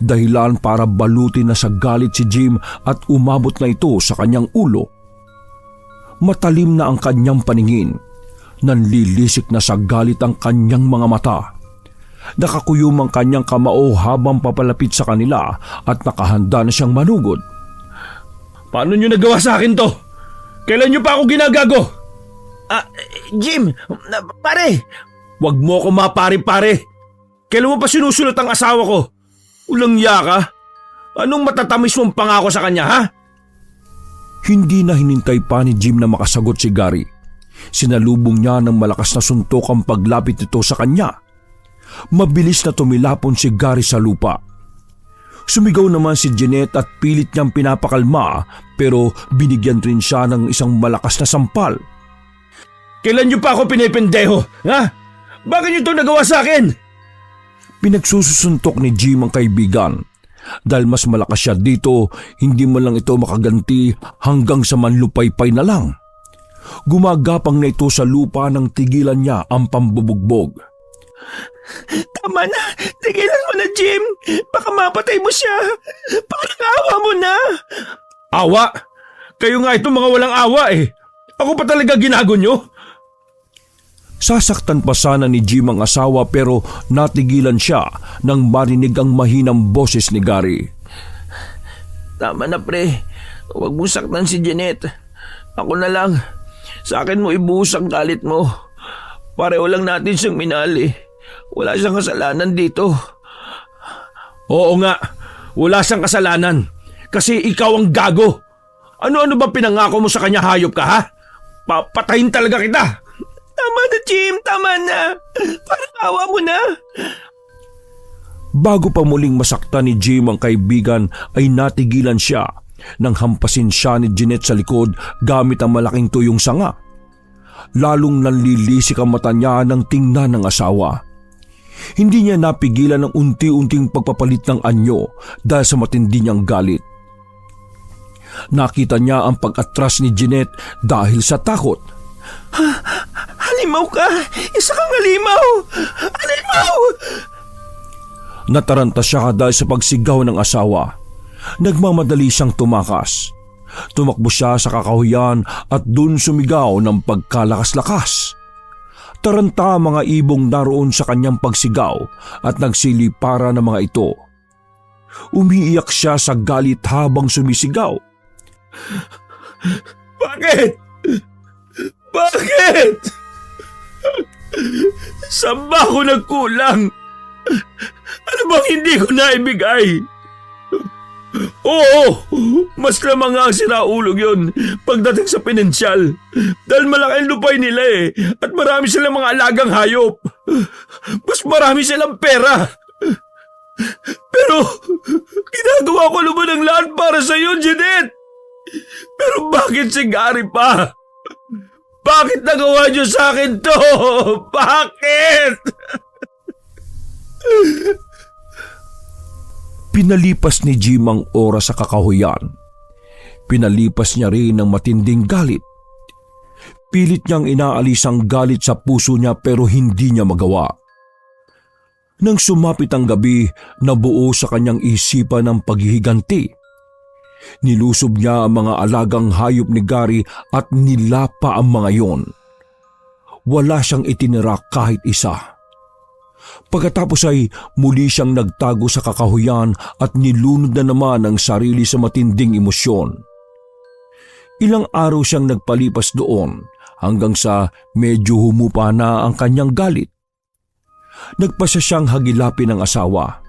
Dahilan para balutin na sa galit si Jim at umabot na ito sa kanyang ulo. Matalim na ang kanyang paningin. Nanlilisik na sa galit ang kanyang mga mata. Nakakuyom ang kanyang kamao habang papalapit sa kanila at nakahanda na siyang manugod. Paano nyo nagawa sa akin to? Kailan nyo pa ako ginagago? Jim, pare, Huwag mo ako mapare-pare. Kailan mo pa sinusulot ang asawa ko? Ulang ya ka? Anong matatamis mong pangako sa kanya, ha? Hindi na hinintay pa ni Jim na makasagot si Gary. Sinalubong niya ng malakas na suntok ang paglapit nito sa kanya. Mabilis na tumilapon si Gary sa lupa. Sumigaw naman si Jeanette at pilit niyang pinapakalma pero binigyan rin siya ng isang malakas na sampal. Kailan niyo pa ako pinipendeho, ha? Bakit niyo ito nagawa sa akin? Pinagsusuntok ni Jim ang kaibigan. Dahil mas malakas siya dito, hindi man lang ito makaganti hanggang sa manlupaypay na lang. Gumagapang na ito sa lupa nang tigilan niya ang pambubugbog. tama na. Tigilan mo na, Jim. Baka mapatay mo siya. Parang awa mo na. Awa? Kayo nga ito mga walang awa eh. Ako pa talaga ginago nyo? Sasaktan pa sana ni Jim ang asawa pero natigilan siya nang marinig ang mahinang boses ni Gary. Tama na, pre. Huwag mong saktan si Jeanette. Ako na lang. Sa akin mo ibuhos ang galit mo. Pareho lang natin siyang minali. Wala siyang kasalanan dito. Oo nga, wala siyang kasalanan. Kasi ikaw ang gago. Ano-ano ba pinangako mo sa kanya, hayop ka, ha? Papatayin talaga kita. Tama na, Jim. Tama na. Parang awa mo na. Bago pa muling masaktan ni Jim ang kaibigan ay natigilan siya nang hampasin siya ni Jeanette sa likod gamit ang malaking tuyong sanga. Lalong nanlilisik ang mata niya nang tingnan ng asawa. Hindi niya napigilan ang unti-unting pagpapalit ng anyo dahil sa matindi niyang galit. Nakita niya ang pag-atras ni Jeanette dahil sa takot. Halimaw ka. Isa kang halimaw. Halimaw! Nataranta siya dahil sa pagsigaw ng asawa. Nagmamadali siyang tumakas. Tumakbo siya sa kakahuyan at dun sumigaw ng pagkalakas-lakas. Taranta ang mga ibong naroon sa kanyang pagsigaw at nagsilipara ng mga ito. Umiiyak siya sa galit habang sumisigaw. Bakit? Bakit? Saan ba ako nagkulang? Ano bang hindi ko naibigay? Oo, mas lamang nga ang sinaulog yun pagdating sa pinansyal. Dahil malaki ang lupay nila eh, at marami silang mga alagang hayop. Mas marami silang pera. Pero ginagawa ko naman ang lahat para sa iyo, Jeanette. Pero bakit si Gary pa? Bakit nagawa niyo sa akin to? Bakit? Pinalipas ni Jim ang oras sa kakahuyan. Pinalipas niya rin ng matinding galit. Pilit niyang inaalis ang galit sa puso niya pero hindi niya magawa. Nang sumapit ang gabi, nabuo sa kanyang isipan ang paghihiganti. Nilusob niya ang mga alagang hayop ni Gary at nilapa ang mga yon. Wala siyang itinira kahit isa. Pagkatapos ay muli siyang nagtago sa kakahuyan at nilunod na naman ang sarili sa matinding emosyon. Ilang araw siyang nagpalipas doon hanggang sa medyo humupa na ang kanyang galit. Nagpasya siyang hagilapin ng asawa.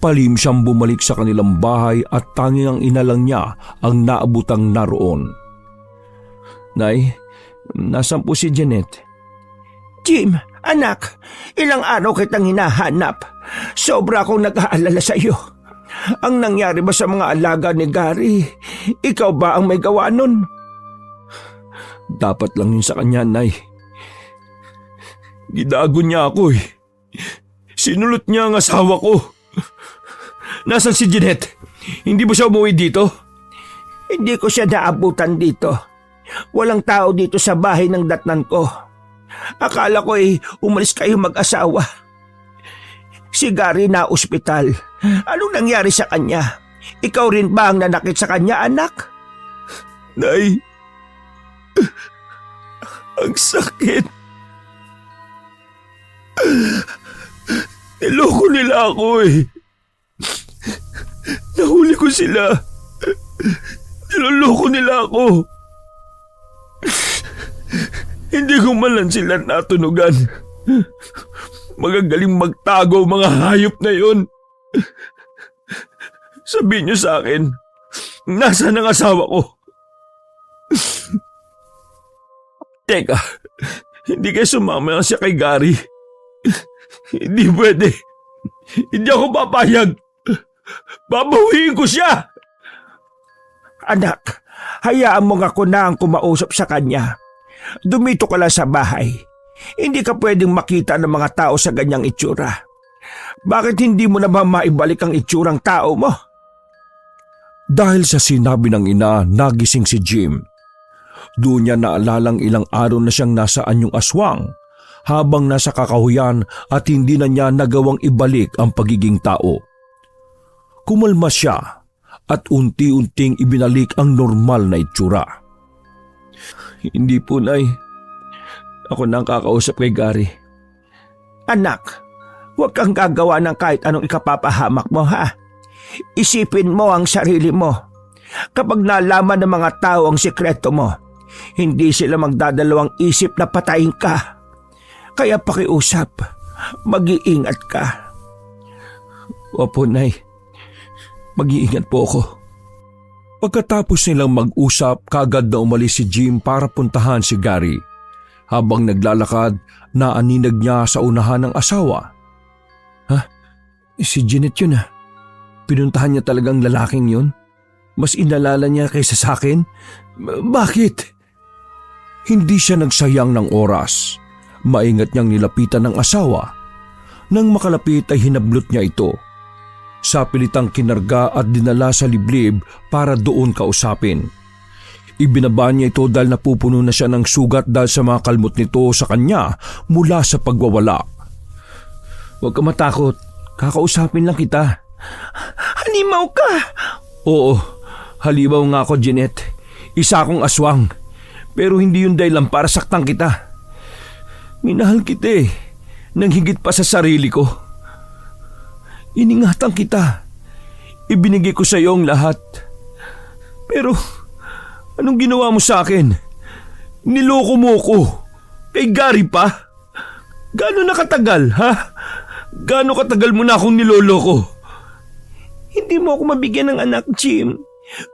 Palim siyang bumalik sa kanilang bahay at tanging ang inalang niya ang naabutang naroon. Nay, nasan po si Jeanette? Jim, anak, ilang araw kitang hinahanap. Sobra akong nag-aalala sa iyo. Ang nangyari ba sa mga alaga ni Gary? Ikaw ba ang may gawa nun? Dapat lang yun sa kanya, Nay. Gidago niya ako eh. Sinulot niya ang asawa ko. Nasaan si Jeanette? Hindi ba siya umuwi dito? Hindi ko siya naabutan dito. Walang tao dito sa bahay ng datnan ko. Akala ko umalis kayo mag-asawa. Si Gary na ospital. Anong nangyari sa kanya? Ikaw rin ba ang nanakit sa kanya, anak? Nay, ang sakit. Niloko nila ako eh. Nahuli ko sila. Niloloko nila ako. Hindi ko man lang sila natunugan. Magagaling magtago mga hayop na yun. Sabihin niyo sa akin, nasaan ang asawa ko? Teka, hindi kayo sumama siya kay Gary. Hindi pwede. Hindi ako papayag. Babawiin ko siya. Anak, hayaan mo nga ko na ang kumausap sa kanya. Dumito ka lang sa bahay. Hindi ka pwedeng makita ng mga tao sa ganyang itsura. Bakit hindi mo naman maibalik ang itsurang tao mo? Dahil sa sinabi ng ina, nagising si Jim. Doon niya naalalang ilang araw na siyang nasa anyong aswang habang nasa kakahuyan at hindi na niya nagawang ibalik ang pagiging tao. Kumalma siya at unti-unting ibinalik ang normal na itsura. Hindi po, Nay. Ako na ang kakausap kay Gary. Anak, huwag kang gagawa ng kahit anong ikapapahamak mo, ha? Isipin mo ang sarili mo. Kapag nalaman ng mga tao ang sikreto mo, hindi sila magdadalawang isip na patayin ka. Kaya pakiusap, mag-iingat ka. Opo, Nay. Mag-iingat po ako. Pagkatapos nilang mag-usap, kaagad na umalis si Jim para puntahan si Gary. Habang naglalakad, naaninag niya sa unahan ng asawa. Ha? Si Jeanette yun ah. Pinuntahan niya talagang lalaking yun? Mas inalala niya kaysa sa akin? Bakit? Hindi siya nagsayang ng oras. Maingat niyang nilapitan ng asawa. Nang makalapit ay hinablot niya ito. Sa pilitang kinarga at dinala sa liblib para doon kausapin. Ibinaba niya ito dahil napupuno na siya ng sugat dahil sa mga kalmot nito sa kanya mula sa pagwawala. Huwag ka matakot. Kakausapin lang kita. Halimaw ka! Oo, halimaw nga ako, Jeanette. Isa akong aswang. Pero hindi yun dahilan para saktan kita. Minahal kita eh. Nang higit pa sa sarili ko. Iningatan kita. Ibinigay ko sa iyo ang lahat. Pero anong ginawa mo sa akin? Niloko mo ko. Kay Gary pa? Gaano na katagal, ha? Gaano katagal mo na akong niloloko? Hindi mo ako mabigyan ng anak, Jim.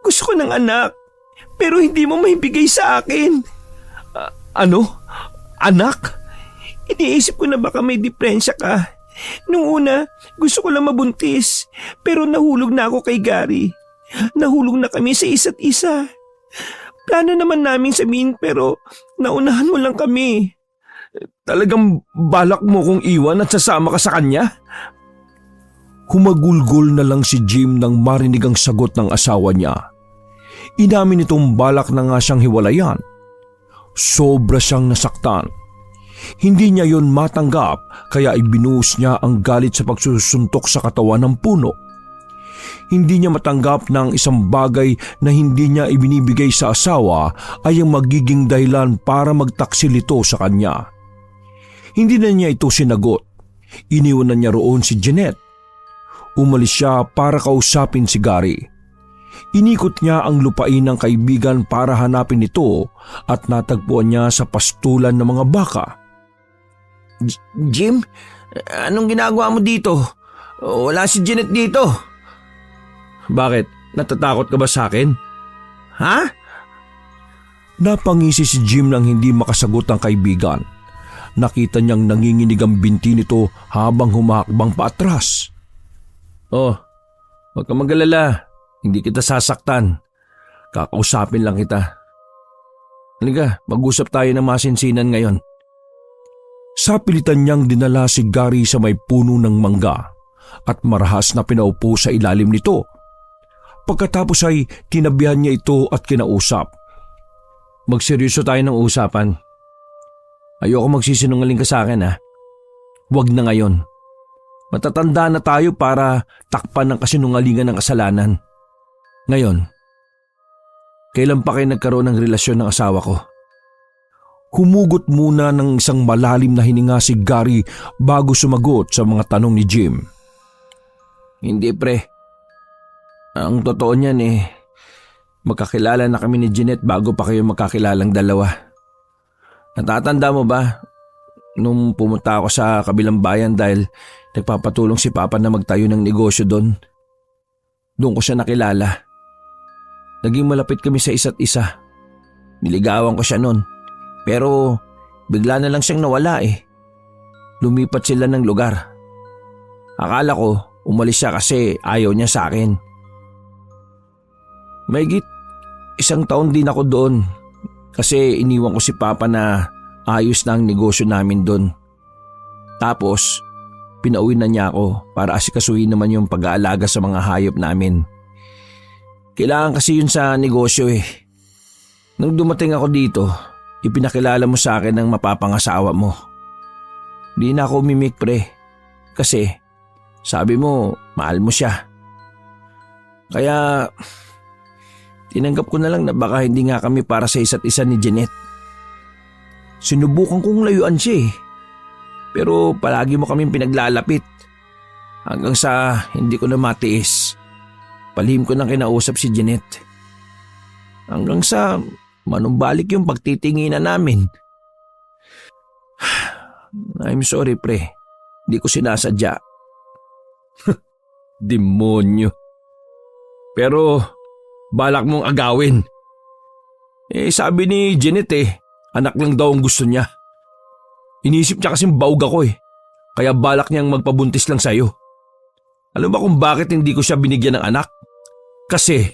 Gusto ko ng anak. Pero hindi mo maibigay sa akin. Ano? Anak? Iniisip ko na baka may diferensya ka. Nung una, gusto ko lang mabuntis. Pero nahulog na ako kay Gary. Nahulog na kami sa isa't isa. Plano naman namin sabihin pero naunahan mo lang kami. Talagang balak mo kong iwan at sasama ka sa kanya? Humagulgol na lang si Jim nang marinig ang sagot ng asawa niya. Inamin itong balak na nga siyang hiwalayan. Sobra siyang nasaktan. Hindi niya yon matanggap kaya ibinuhos niya ang galit sa pagsusuntok sa katawan ng puno. Hindi niya matanggap na ang isang bagay na hindi niya ibinibigay sa asawa ay ang magiging dahilan para magtaksil ito sa kanya. Hindi na niya ito sinagot. Iniwan na niya roon si Jeanette. Umalis siya para kausapin si Gary. Inikot niya ang lupain ng kaibigan para hanapin ito at natagpuan niya sa pastulan ng mga baka. Jim, anong ginagawa mo dito? Wala si Jeanette dito. Bakit? Natatakot ka ba sa akin? Ha? Napangisi si Jim nang hindi makasagot ang kaibigan. Nakita niyang nanginginig ang binti nito habang humahakbang paatras. Oh, huwag ka mag-alala. Hindi kita sasaktan. Kakausapin lang kita. Halika, mag-usap tayo ng masinsinan ngayon. Sa pilitan niyang dinala si Gary sa may puno ng mangga at marahas na pinaupo sa ilalim nito. Pagkatapos ay tinabihan niya ito at kinausap. Magseryoso tayo ng usapan. Ayoko magsisinungaling ka sa akin ha. Huwag na ngayon. Matatanda na tayo para takpan ng kasinungalingan ng kasalanan. Ngayon, kailan pa kayo nagkaroon ng relasyon ng asawa ko? Humugot muna ng isang malalim na hininga si Gary bago sumagot sa mga tanong ni Jim. Hindi pre. Ang totoo niyan Magkakilala na kami ni Jeanette bago pa kayo magkakilalang dalawa. Natatanda mo ba, nung pumunta ako sa kabilang bayan dahil nagpapatulong si Papa na magtayo ng negosyo doon? Doon ko siya nakilala. Naging malapit kami sa isa't isa. Niligawan ko siya noon. Pero bigla na lang siyang nawala eh. Lumipat sila ng lugar. Akala ko umalis siya kasi ayaw niya sa akin. Mahigit 1 taon din ako doon kasi iniwan ko si Papa na ayos na ang negosyo namin doon. Tapos pinauwi na niya ako para asikasuhin naman yung pag-aalaga sa mga hayop namin. Kailangan kasi yun sa negosyo eh. Nung dumating ako dito, ipinakilala mo sa akin ng mapapangasawa mo. Di na ako umimik pre, kasi sabi mo mahal mo siya. Kaya tinanggap ko na lang na baka hindi nga kami para sa isa't isa ni Jeanette. Sinubukan kong layuan siya eh. Pero palagi mo kaming pinaglalapit. Hanggang sa hindi ko na matiis. Palihim ko nang kinausap si Jeanette. Hanggang sa manumbalik yung pagtitinginan namin. I'm sorry pre. Hindi ko sinasadya. Demonyo. Pero balak mong agawin. Sabi ni Jeanette anak lang daw ang gusto niya. Inisip niya kasing baog ako kaya balak niyang magpabuntis lang sa'yo. Alam ba kung bakit hindi ko siya binigyan ng anak? Kasi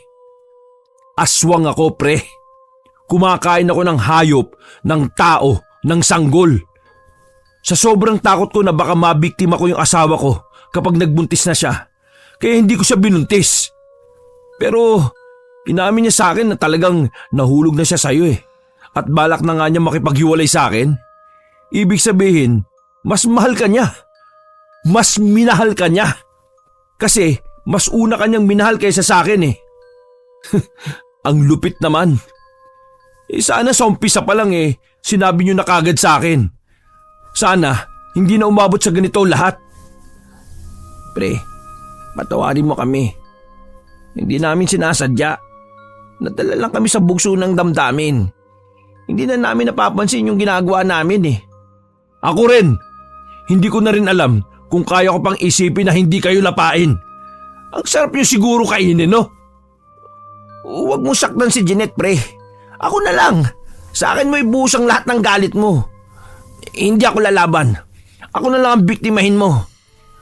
aswang ako pre. Kumakain ako ng hayop, ng tao, ng sanggol. Sa sobrang takot ko na baka mabiktima ko yung asawa ko kapag nagbuntis na siya, kaya hindi ko siya binuntis. Pero inamin niya sa akin na talagang nahulog na siya sa'yo at balak na nga niya makipaghiwalay sa akin. Ibig sabihin, mas mahal ka niya. Mas minahal ka niya. Kasi mas una kanyang minahal kaysa sa akin Ang lupit naman. Sana sa umpisa pa lang sinabi niyo na kagad sa akin. Sana hindi na umabot sa ganito lahat. Pre, patawarin mo kami. Hindi namin sinasadya. Nadala lang kami sa bugso ng damdamin. Hindi na namin napapansin yung ginagawa namin Ako rin. Hindi ko na rin alam kung kaya ko pang isipin na hindi kayo lapain. Ang sarap niyo siguro kainin, no? Huwag mo saktan si Jeanette, pre. Ako na lang. Sa akin mo ibuhos ang lahat ng galit mo. Hindi ako lalaban. Ako na lang ang biktimahin mo.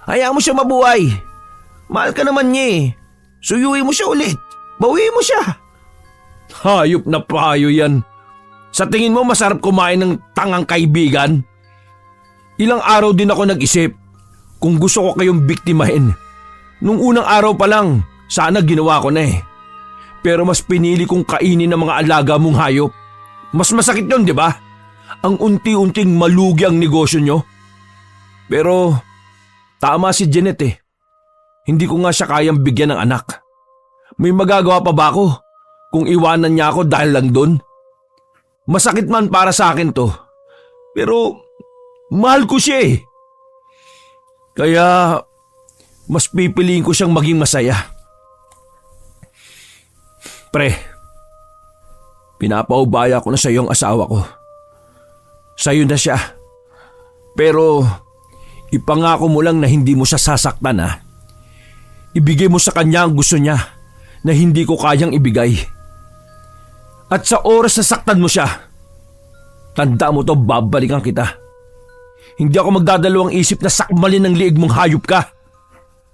Hayaan mo siya mabuhay. Mahal ka naman niya Suyuin mo siya ulit. Bawiin mo siya. Hayop na payo yan. Sa tingin mo masarap kumain ng tangang kaibigan? Ilang araw din ako nag-isip kung gusto ko kayong biktimahin. Nung unang araw pa lang, sana ginawa ko na Pero mas pinili kong kainin ng mga alaga mong hayop. Mas masakit yun, di ba? Ang unti-unting malugi ang negosyo nyo. Pero tama si Jeanette Hindi ko nga siya kayang bigyan ng anak. May magagawa pa ba ako kung iwanan niya ako dahil lang doon? Masakit man para sa akin to. Pero mahal ko siya Kaya mas pipiliin ko siyang maging masaya. Pre, pinapaubaya ko na sa iyo ang asawa ko. Sa'yo na siya. Pero ipangako mo lang na hindi mo siya sasaktan Ibigay mo sa kanya ang gusto niya na hindi ko kayang ibigay. At sa oras na saktan mo siya, tanda mo to, babalikan kita. Hindi ako magdadalawang isip na sakmalin ng liig mong hayop ka.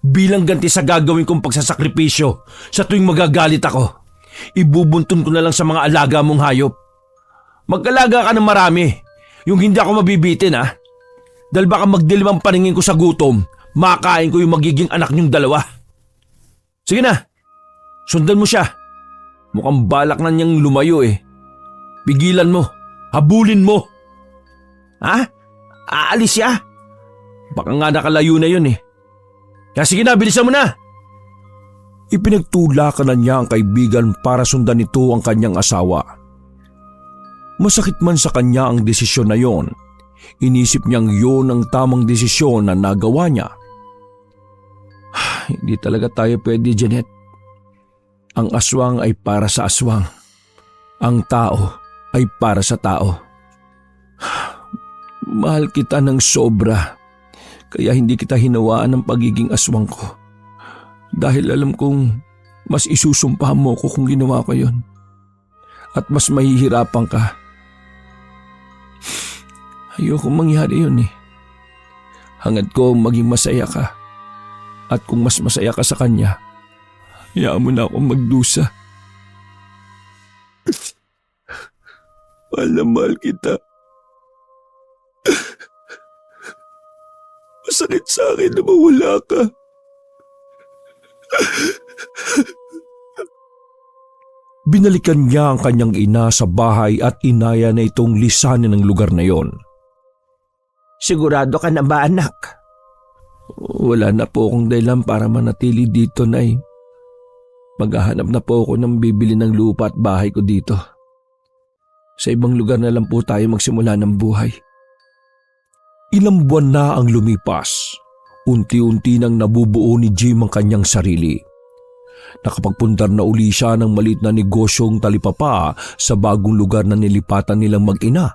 Bilang ganti sa gagawin kong pagsasakripisyo sa tuwing magagalit ako, ibubuntun ko na lang sa mga alaga mong hayop. Mag-alaga ka ng marami, yung hindi ako mabibitin Dahil baka magdilim ang paningin ko sa gutom, makain ko yung magiging anak niyong dalawa. Sige na, sundan mo siya. Mukhang balak na niyang lumayo Pigilan mo, habulin mo. Aalis siya? Baka nga nakalayo na yun Kaya sige na, bilisan mo na. Ipinagtulakan na niya ang kaibigan para sundan nito ang kanyang asawa. Masakit man sa kanya ang desisyon na yon, inisip niyang yun ang tamang desisyon na nagawa niya. Hindi talaga tayo pwede, Jeanette. Ang aswang ay para sa aswang. Ang tao ay para sa tao. Mahal kita ng sobra, kaya hindi kita hinawaan ng pagiging aswang ko. Dahil alam kong mas isusumpahan mo ko kung ginawa ko yon. At mas mahihirapan ka. Ayoko mangyari yun eh. Hangad ko maging masaya ka. At kung mas masaya ka sa kanya, hayaan mo na akong magdusa. Mahal na mahal kita. Masakit sa akin na mawala ka. Binalikan niya ang kanyang ina sa bahay at inaya na itong lisanin ng lugar na yon. Sigurado ka na ba, anak? Wala na po akong dahilan para manatili dito, Nay. Maghahanap na po ako ng bibili ng lupa at bahay ko dito. Sa ibang lugar na lang po tayo magsimula ng buhay. Ilang buwan na ang lumipas. Unti-unti nang nabubuo ni Jim ang kanyang sarili. Nakapagpundar na uli siya ng maliit na negosyong talipapa sa bagong lugar na nilipatan nilang mag-ina.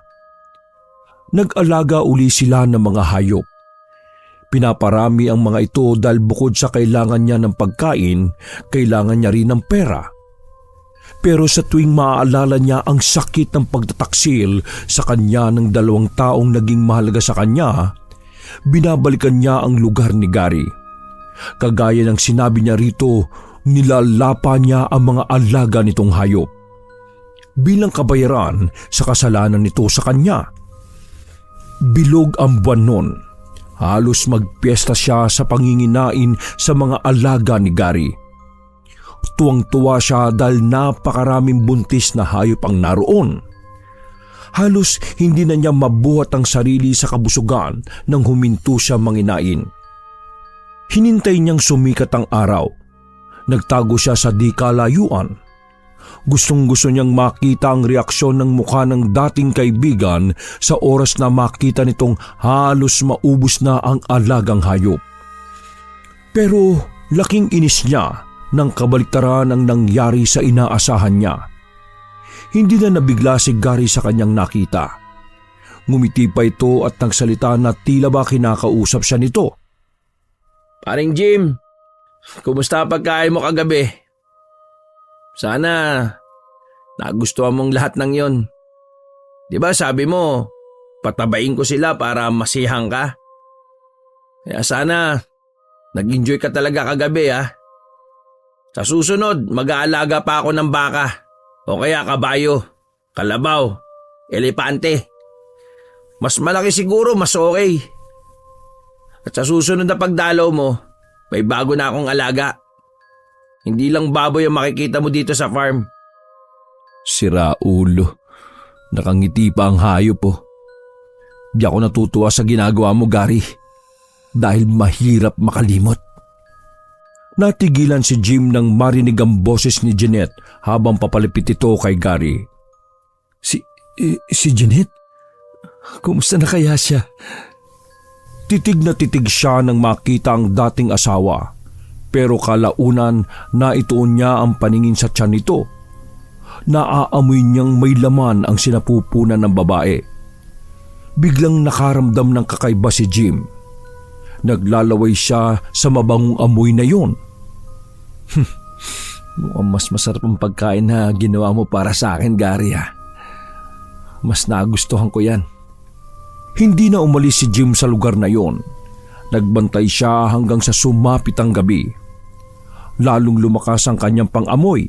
Nag-alaga uli sila ng mga hayop. Pinaparami ang mga ito dahil bukod sa kailangan niya ng pagkain, kailangan niya rin ng pera. Pero sa tuwing maaalala niya ang sakit ng pagtataksil sa kanya ng 2 taong naging mahalaga sa kanya, binabalikan niya ang lugar ni Gary. Kagaya ng sinabi niya rito, nilalapa niya ang mga alaga nitong hayop. Bilang kabayaran sa kasalanan nito sa kanya. Bilog ang buwan nun. Halos magpiesta siya sa panginginain sa mga alaga ni Gary. Tuwang-tuwa siya dahil napakaraming buntis na hayop ang naroon. Halos hindi na niya mabuhat ang sarili sa kabusugan nang huminto siya manginain. Hinintay niyang sumikat ang araw. Nagtago siya sa di kalayuan. Gustong-gusto niyang makita ang reaksyon ng mukha ng dating kaibigan sa oras na makita nitong halos maubos na ang alagang hayop. Pero laking inis niya nang kabaliktaran ang nangyari sa inaasahan niya. Hindi na nabigla si Gary sa kanyang nakita. Ngumiti pa ito at nagsalita na tila ba kinakausap siya nito. Paring Jim, kumusta pagkain mo kagabi? Sana nagustuhan mong lahat ng yon. Di ba sabi mo, patabain ko sila para masihang ka? Kaya sana nag-enjoy ka talaga kagabi ha. Sa susunod, mag-aalaga pa ako ng baka o kaya kabayo, kalabaw, elepante. Mas malaki siguro, mas okay. At sa susunod na pagdalaw mo, may bago na akong alaga. Hindi lang baboy ang makikita mo dito sa farm. Sira ulo. Nakangiti pa ang hayop oh. Di ako natutuwa sa ginagawa mo, Gary. Dahil mahirap makalimot. Natigilan si Jim nang marinig ang boses ni Jeanette habang papalipit ito kay Gary. Si Jeanette? Kumusta na kaya siya? Titig na titig siya nang makita ang dating asawa. Pero kalaunan na ituon niya ang paningin sa tiyan nito. Naaamoy niyang may laman ang sinapupunan ng babae. Biglang nakaramdam ng kakaiba si Jim. Naglalaway siya sa mabangong amoy na yon. Mukhang mas masarap ang pagkain na ginawa mo para sa akin, Gary ha. Mas nagustuhan ko yan. Hindi na umalis si Jim sa lugar na yon. Nagbantay siya hanggang sa sumapit ang gabi. Lalong lumakas ang kanyang pang-amoy.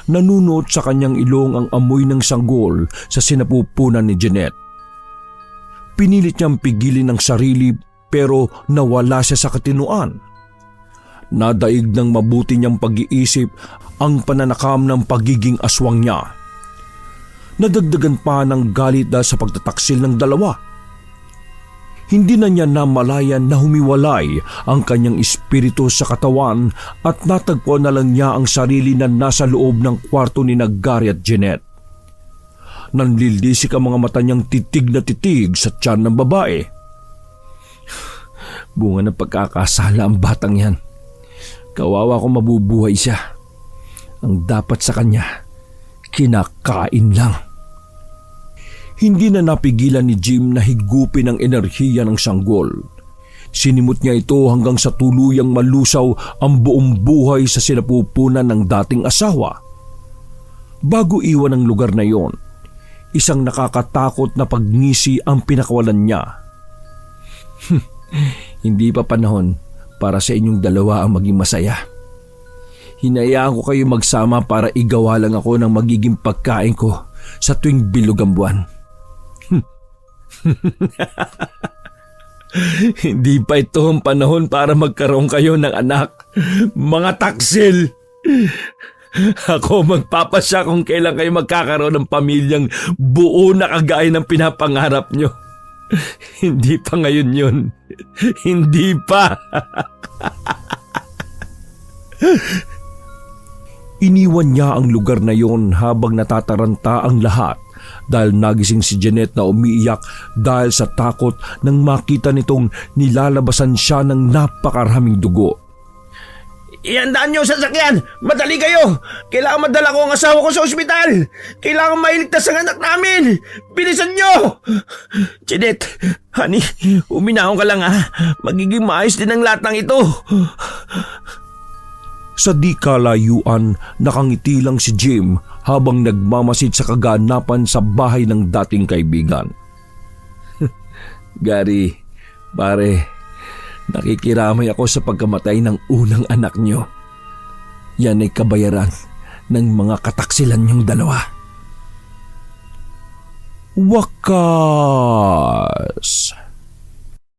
Nanunot sa kanyang ilong ang amoy ng sanggol sa sinapupunan ni Jeanette. Pinilit niyang pigilin ang sarili pero nawala siya sa katinuan. Nadaig ng mabuti niyang pag-iisip ang pananakam ng pagiging aswang niya. Nadagdagan pa ng galit dahil sa pagtataksil ng dalawa. Hindi na niya namalayan na humiwalay ang kanyang espiritu sa katawan at natagpuan na lang niya ang sarili na nasa loob ng kwarto ni Gary at Jeanette. Nanlilisik ang mga mata niyang titig na titig sa tiyan ng babae. Bunga ng pagkakasala ang batang yan. Kawawa kung mabubuhay siya. Ang dapat sa kanya, kinakain lang. Hindi na napigilan ni Jim na higupin ang enerhiya ng sanggol. Sinimot niya ito hanggang sa tuluyang malusaw ang buong buhay sa sinapupunan ng dating asawa. Bago iwan ang lugar na yon, isang nakakatakot na pagngisi ang pinakawalan niya. Hindi pa panahon para sa inyong dalawa ang maging masaya. Hinayaan ko kayo magsama para igawa lang ako ng magiging pagkain ko sa tuwing bilog ang buwan. Hindi pa ito ang panahon para magkaroon kayo ng anak, mga taksil. Ako magpapasya kung kailan kayo magkakaroon ng pamilyang buo na kagaya ng pinapangarap nyo. Hindi pa ngayon yun. Hindi pa. Iniwan niya ang lugar na yon habang natataranta ang lahat dahil nagising si Jeanette na umiiyak dahil sa takot nang makita nitong nilalabasan siya ng napakaraming dugo. Iandaan niyo sa sasakyan! Madali kayo! Kailangan madala ko ang asawa ko sa ospital! Kailangan mailigtas ang anak namin! Bilisan niyo! Jeanette, honey, uminahon ka lang ha. Magiging maayos din ang lahat ng ito. Sa di kalayuan, nakangiti lang si Jim habang nagmamasid sa kaganapan sa bahay ng dating kaibigan. Gary, pare, nakikiramay ako sa pagkamatay ng unang anak niyo. Yan ay kabayaran ng mga kataksilan niyong dalawa. Wakas!